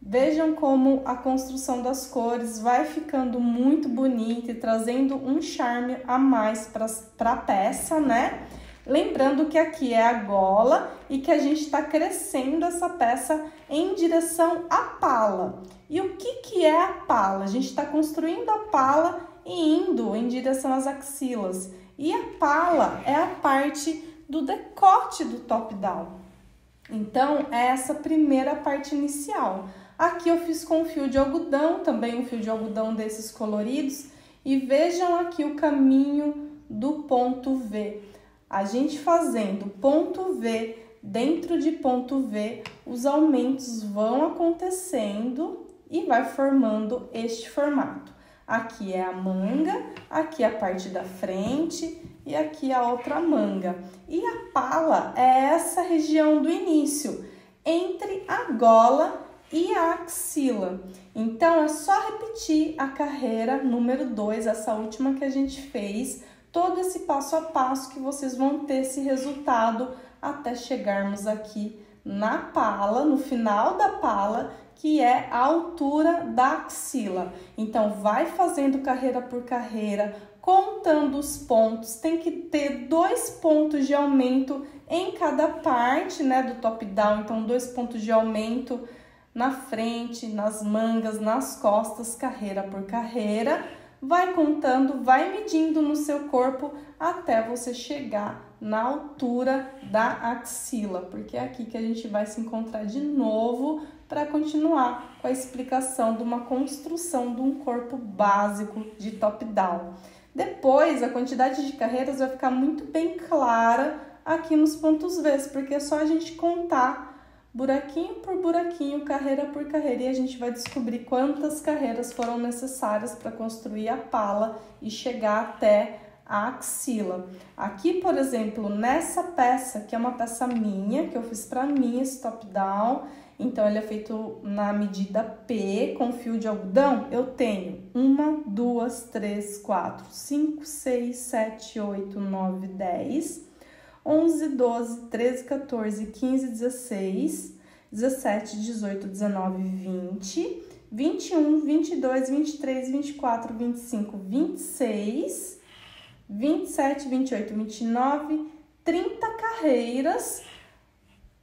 vejam como a construção das cores vai ficando muito bonita e trazendo um charme a mais para a peça, né? Lembrando que aqui é a gola e que a gente está crescendo essa peça em direção à pala. E o que é a pala? A gente está construindo a pala e indo em direção às axilas. E a pala é a parte do decote do top-down. Então, é essa primeira parte inicial. Aqui eu fiz com fio de algodão, também um fio de algodão desses coloridos. E vejam aqui o caminho do ponto V. A gente fazendo ponto V, dentro de ponto V, os aumentos vão acontecendo e vai formando este formato. Aqui é a manga, aqui a parte da frente e aqui a outra manga. E a pala é essa região do início, entre a gola e a axila. Então, é só repetir a carreira número 2, essa última que a gente fez, todo esse passo a passo que vocês vão ter esse resultado até chegarmos aqui na pala, no final da pala, que é a altura da axila. Então, vai fazendo carreira por carreira, contando os pontos. Tem que ter 2 pontos de aumento em cada parte, né, do top-down. Então, 2 pontos de aumento na frente, nas mangas, nas costas, carreira por carreira. Vai contando, vai medindo no seu corpo até você chegar na altura da axila, porque é aqui que a gente vai se encontrar de novo para continuar com a explicação de uma construção de um corpo básico de top-down. Depois, a quantidade de carreiras vai ficar muito bem clara aqui nos pontos V, porque é só a gente contar buraquinho por buraquinho, carreira por carreira, e a gente vai descobrir quantas carreiras foram necessárias para construir a pala e chegar até a axila. Aqui, por exemplo, nessa peça, que é uma peça minha, que eu fiz para mim, esse top-down, então ele é feito na medida P, com fio de algodão, eu tenho 1, 2, 3, 4, 5, 6, 7, 8, 9, 10... 11, 12, 13, 14, 15, 16, 17, 18, 19, 20, 21, 22, 23, 24, 25, 26, 27, 28, 29, 30 carreiras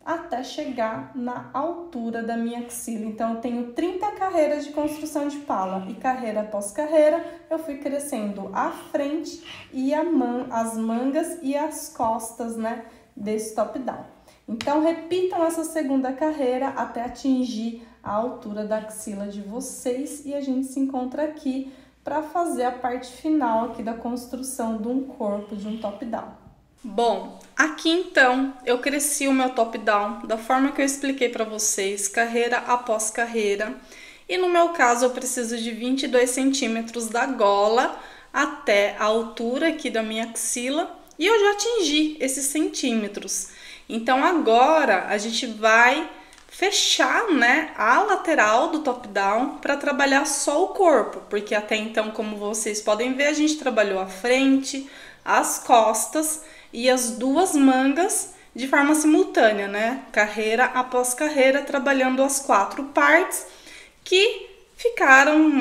até chegar na altura da minha axila. Então, eu tenho 30 carreiras de construção de pala e carreira após carreira, eu fui crescendo a frente e as mangas e as costas, né, desse top-down. Então, repitam essa segunda carreira até atingir a altura da axila de vocês e a gente se encontra aqui para fazer a parte final aqui da construção de um corpo, de um top-down. Bom, aqui então eu cresci o meu top-down da forma que eu expliquei para vocês, carreira após carreira. E no meu caso eu preciso de 22 centímetros da gola até a altura aqui da minha axila. E eu já atingi esses centímetros. Então agora a gente vai fechar, né, a lateral do top-down para trabalhar só o corpo. Porque até então, como vocês podem ver, a gente trabalhou a frente, as costas e as 2 mangas de forma simultânea, né? Carreira após carreira, trabalhando as 4 partes que ficaram,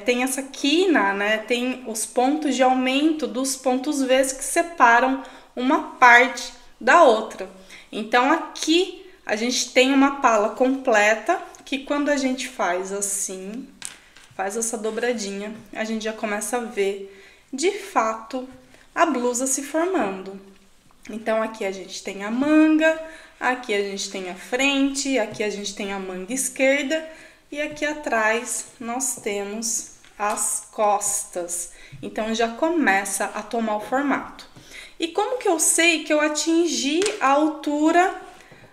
tem essa quina, né? Tem os pontos de aumento dos pontos V que separam uma parte da outra. Então, aqui a gente tem uma pala completa que quando a gente faz assim, faz essa dobradinha, a gente já começa a ver de fato a blusa se formando. Então, aqui a gente tem a manga, aqui a gente tem a frente, aqui a gente tem a manga esquerda e aqui atrás nós temos as costas. Então, já começa a tomar o formato. E como que eu sei que eu atingi a altura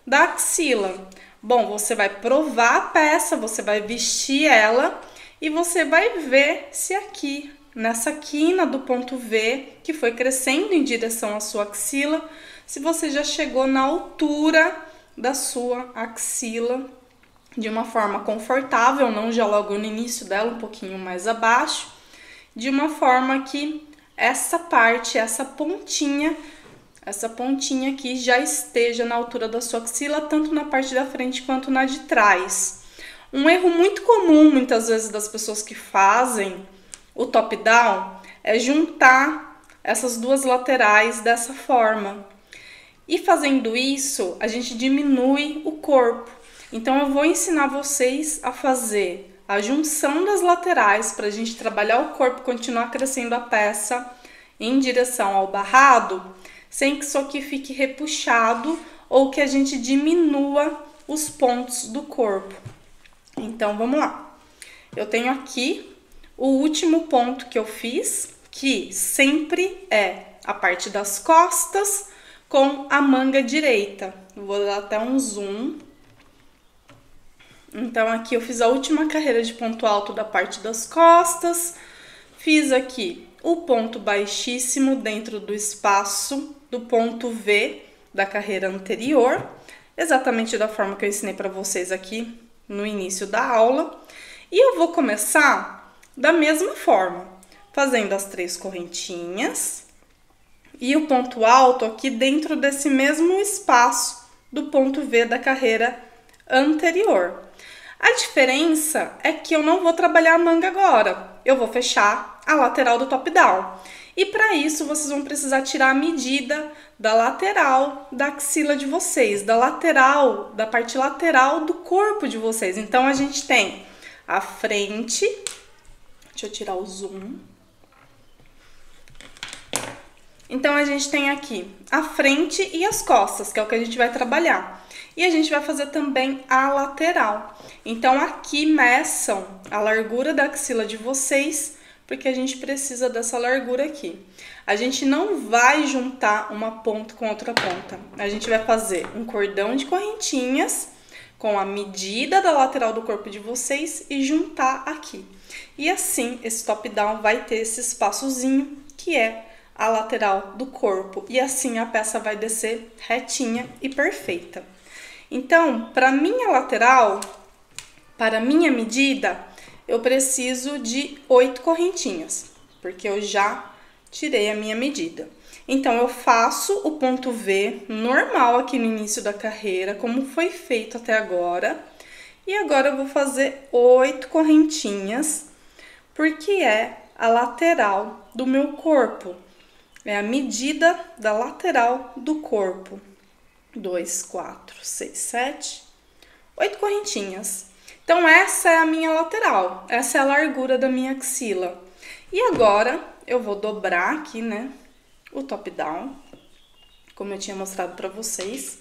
da axila? Bom, você vai provar a peça, você vai vestir ela e você vai ver se aqui, nessa quina do ponto V, que foi crescendo em direção à sua axila, se você já chegou na altura da sua axila de uma forma confortável, não já logo no início dela, um pouquinho mais abaixo, de uma forma que essa parte, essa pontinha aqui já esteja na altura da sua axila, tanto na parte da frente quanto na de trás. Um erro muito comum, muitas vezes, das pessoas que fazem o top-down é juntar essas duas laterais dessa forma. E fazendo isso, a gente diminui o corpo. Então, eu vou ensinar vocês a fazer a junção das laterais para a gente trabalhar o corpo e continuar crescendo a peça em direção ao barrado, sem que isso aqui fique repuxado ou que a gente diminua os pontos do corpo. Então, vamos lá. Eu tenho aqui o último ponto que eu fiz, que sempre é a parte das costas com a manga direita. Vou dar até um zoom. Então, aqui eu fiz a última carreira de ponto alto da parte das costas. Fiz aqui o ponto baixíssimo dentro do espaço do ponto V da carreira anterior, exatamente da forma que eu ensinei para vocês aqui no início da aula. E eu vou começar da mesma forma, fazendo as 3 correntinhas e o ponto alto aqui dentro desse mesmo espaço do ponto V da carreira anterior. A diferença é que eu não vou trabalhar a manga agora, eu vou fechar a lateral do top-down. E para isso, vocês vão precisar tirar a medida da lateral da axila de vocês, da parte lateral do corpo de vocês. Então, a gente tem a frente, deixa eu tirar o zoom. Então, a gente tem aqui a frente e as costas, que é o que a gente vai trabalhar. E a gente vai fazer também a lateral. Então, aqui meçam a largura da axila de vocês, porque a gente precisa dessa largura aqui. A gente não vai juntar uma ponta com outra ponta. A gente vai fazer um cordão de correntinhas com a medida da lateral do corpo de vocês e juntar aqui. E assim, esse top-down vai ter esse espaçozinho que é a lateral do corpo. E assim a peça vai descer retinha e perfeita. Então, para minha lateral, para minha medida, eu preciso de 8 correntinhas, porque eu já tirei a minha medida. Então, eu faço o ponto V normal aqui no início da carreira, como foi feito até agora. E agora eu vou fazer 8 correntinhas, porque é a lateral do meu corpo. É a medida da lateral do corpo. 2, 4, 6, 7, 8 correntinhas. Então, essa é a minha lateral, essa é a largura da minha axila. E agora, eu vou dobrar aqui, né, o top-down, como eu tinha mostrado pra vocês.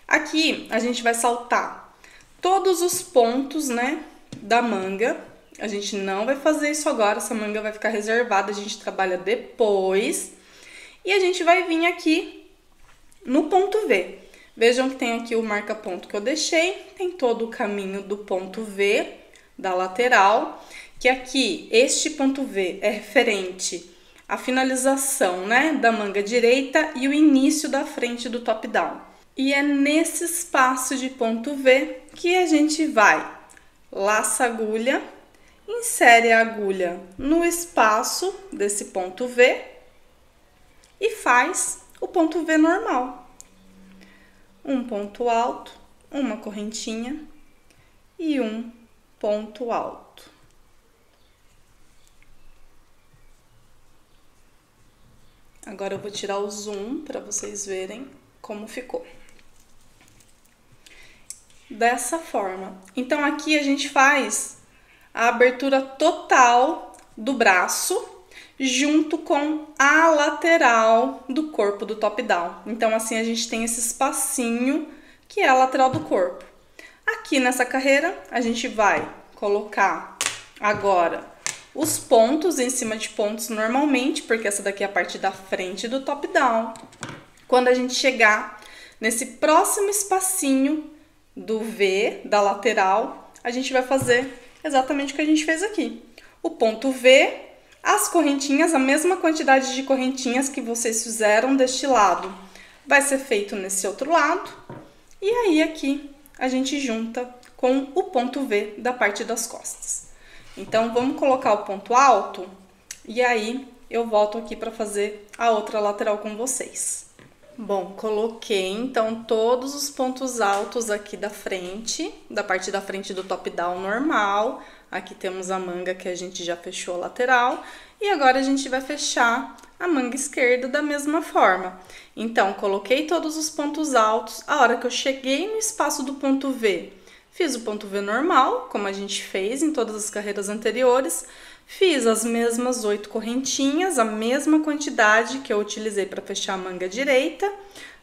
Aqui, a gente vai saltar todos os pontos, né, da manga. A gente não vai fazer isso agora, essa manga vai ficar reservada, a gente trabalha depois. E a gente vai vir aqui no ponto V. Vejam que tem aqui o marca-ponto que eu deixei, tem todo o caminho do ponto V, da lateral, que aqui, este ponto V é referente à finalização, né, da manga direita e o início da frente do top-down. E é nesse espaço de ponto V que a gente vai, laça a agulha, insere a agulha no espaço desse ponto V e faz o ponto V normal. Um ponto alto, uma correntinha e um ponto alto. Agora eu vou tirar o zoom para vocês verem como ficou. Dessa forma. Então, aqui a gente faz a abertura total do braço junto com a lateral do corpo do top-down. Então, assim, a gente tem esse espacinho que é a lateral do corpo. Aqui nessa carreira, a gente vai colocar agora os pontos em cima de pontos normalmente, porque essa daqui é a parte da frente do top-down. Quando a gente chegar nesse próximo espacinho do V, da lateral, a gente vai fazer exatamente o que a gente fez aqui. O ponto V, as correntinhas, a mesma quantidade de correntinhas que vocês fizeram deste lado, vai ser feito nesse outro lado. E aí aqui a gente junta com o ponto V da parte das costas. Então, vamos colocar o ponto alto e aí eu volto aqui para fazer a outra lateral com vocês. Bom, coloquei então todos os pontos altos aqui da frente, da parte da frente do top-down normal. Aqui temos a manga que a gente já fechou a lateral e agora a gente vai fechar a manga esquerda da mesma forma. Então, coloquei todos os pontos altos. A hora que eu cheguei no espaço do ponto V, fiz o ponto V normal, como a gente fez em todas as carreiras anteriores. Fiz as mesmas 8 correntinhas, a mesma quantidade que eu utilizei para fechar a manga direita.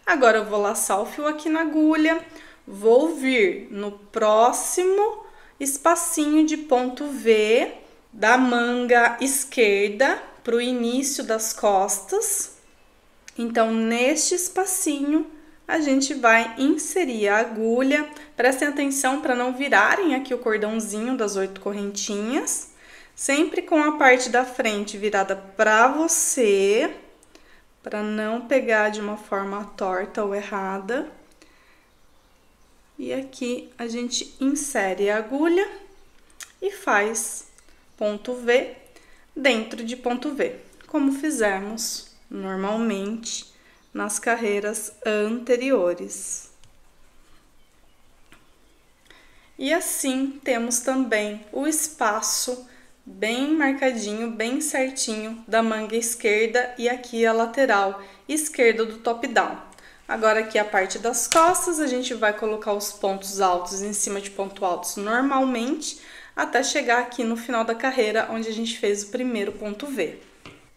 Agora eu vou laçar o fio aqui na agulha, vou vir no próximo espacinho de ponto V da manga esquerda para o início das costas. Então, neste espacinho, a gente vai inserir a agulha. Prestem atenção para não virarem aqui o cordãozinho das 8 correntinhas. Sempre com a parte da frente virada para você, para não pegar de uma forma torta ou errada. E aqui a gente insere a agulha e faz ponto V dentro de ponto V, como fizemos normalmente nas carreiras anteriores. E assim temos também o espaço bem marcadinho, bem certinho da manga esquerda e aqui a lateral esquerda do top-down. Agora aqui a parte das costas, a gente vai colocar os pontos altos em cima de pontos altos normalmente, até chegar aqui no final da carreira, onde a gente fez o primeiro ponto V.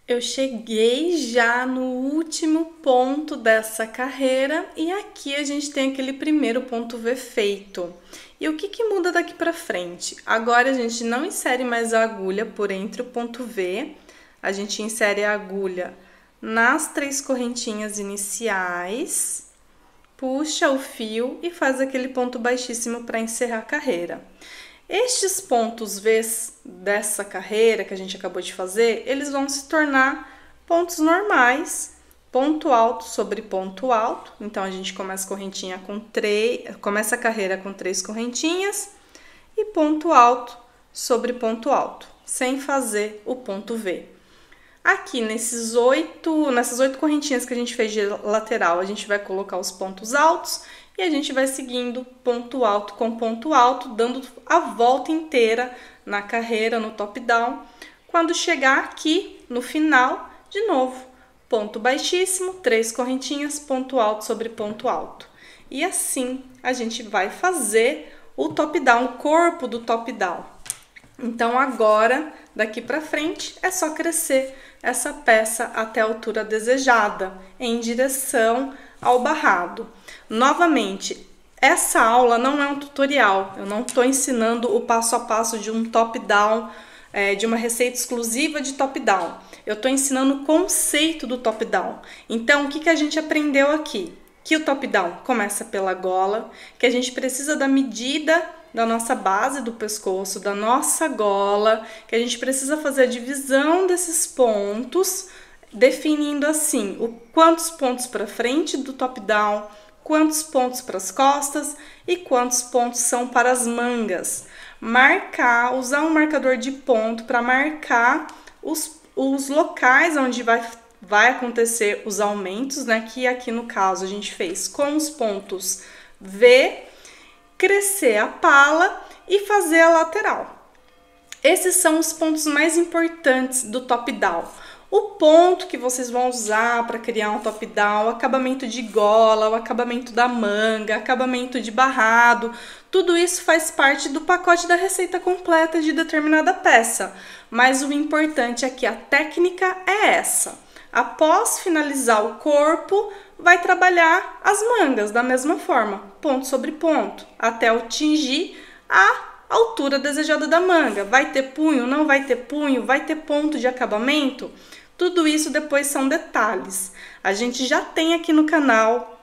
Eu cheguei já no último ponto dessa carreira e aqui a gente tem aquele primeiro ponto V feito. E o que muda daqui para frente? Agora a gente não insere mais a agulha por entre o ponto V, a gente insere a agulha nas 3 correntinhas iniciais, puxa o fio e faz aquele ponto baixíssimo para encerrar a carreira. Estes pontos Vs dessa carreira que a gente acabou de fazer, eles vão se tornar pontos normais, ponto alto sobre ponto alto. Então, a gente começa a correntinha com começa a carreira com 3 correntinhas e ponto alto sobre ponto alto, sem fazer o ponto V. Aqui, nessas 8 correntinhas que a gente fez de lateral, a gente vai colocar os pontos altos e a gente vai seguindo ponto alto com ponto alto, dando a volta inteira na carreira, no top-down. Quando chegar aqui no final, de novo, ponto baixíssimo, 3 correntinhas, ponto alto sobre ponto alto. E assim a gente vai fazer o top-down, o corpo do top-down. Então agora, daqui para frente, é só crescer essa peça até a altura desejada, em direção ao barrado. Novamente, essa aula não é um tutorial, eu não estou ensinando o passo a passo de um top-down, de uma receita exclusiva de top-down. Eu estou ensinando o conceito do top-down. Então, o que a gente aprendeu aqui? Que o top-down começa pela gola, que a gente precisa da medida da nossa base do pescoço, da nossa gola, que a gente precisa fazer a divisão desses pontos, definindo assim, quantos pontos para frente do top-down, quantos pontos para as costas e quantos pontos são para as mangas. Marcar, usar um marcador de ponto para marcar os locais onde vai acontecer os aumentos, né? Que aqui no caso a gente fez com os pontos V, crescer a pala e fazer a lateral. Esses são os pontos mais importantes do top-down. O ponto que vocês vão usar para criar um top-down, o acabamento de gola, o acabamento da manga, acabamento de barrado, tudo isso faz parte do pacote da receita completa de determinada peça. Mas o importante é que a técnica é essa. Após finalizar o corpo, vai trabalhar as mangas da mesma forma, ponto sobre ponto, até atingir a altura desejada da manga. Vai ter punho, não vai ter punho, vai ter ponto de acabamento? Tudo isso depois são detalhes. A gente já tem aqui no canal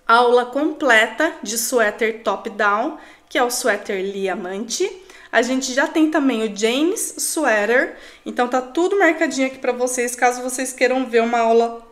aula completa de suéter top-down, que é o suéter Liamante. A gente já tem também o James Sweater, então tá tudo marcadinho aqui para vocês, caso vocês queiram ver uma aula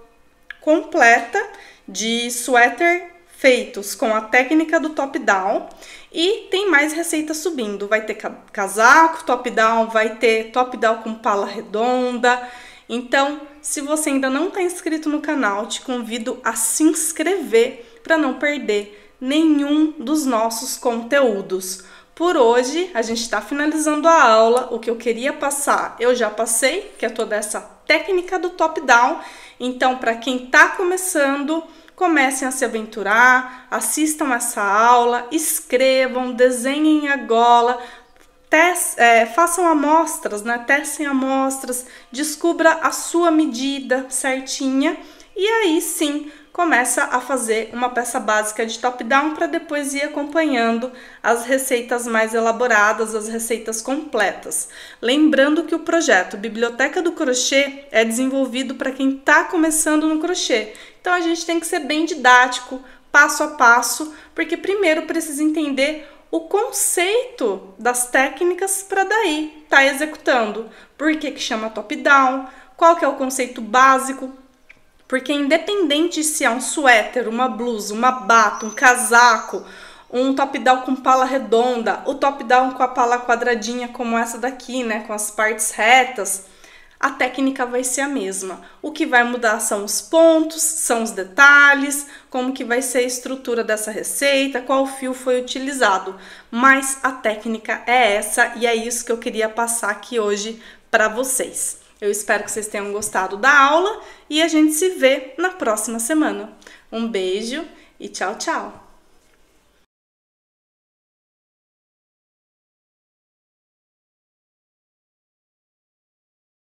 completa de suéter feitos com a técnica do top-down. E tem mais receitas subindo, vai ter casaco top-down, vai ter top-down com pala redonda. Então, se você ainda não está inscrito no canal, te convido a se inscrever para não perder nenhum dos nossos conteúdos. Por hoje, a gente está finalizando a aula. O que eu queria passar, eu já passei, que é toda essa técnica do top-down. Então, para quem está começando, comecem a se aventurar, assistam essa aula, escrevam, desenhem a gola, façam amostras, né? Testem amostras, descubra a sua medida certinha e aí sim começa a fazer uma peça básica de top-down para depois ir acompanhando as receitas mais elaboradas, as receitas completas. Lembrando que o projeto Biblioteca do Crochê é desenvolvido para quem está começando no crochê. Então a gente tem que ser bem didático, passo a passo, porque primeiro precisa entender o conceito das técnicas para daí estar executando. Por que chama top-down? Qual que é o conceito básico? Porque independente se é um suéter, uma blusa, uma bata, um casaco, um top-down com pala redonda, o top-down com a pala quadradinha como essa daqui, né, com as partes retas, a técnica vai ser a mesma. O que vai mudar são os pontos, são os detalhes, como que vai ser a estrutura dessa receita, qual fio foi utilizado. Mas a técnica é essa e é isso que eu queria passar aqui hoje para vocês. Eu espero que vocês tenham gostado da aula e a gente se vê na próxima semana. Um beijo e tchau, tchau!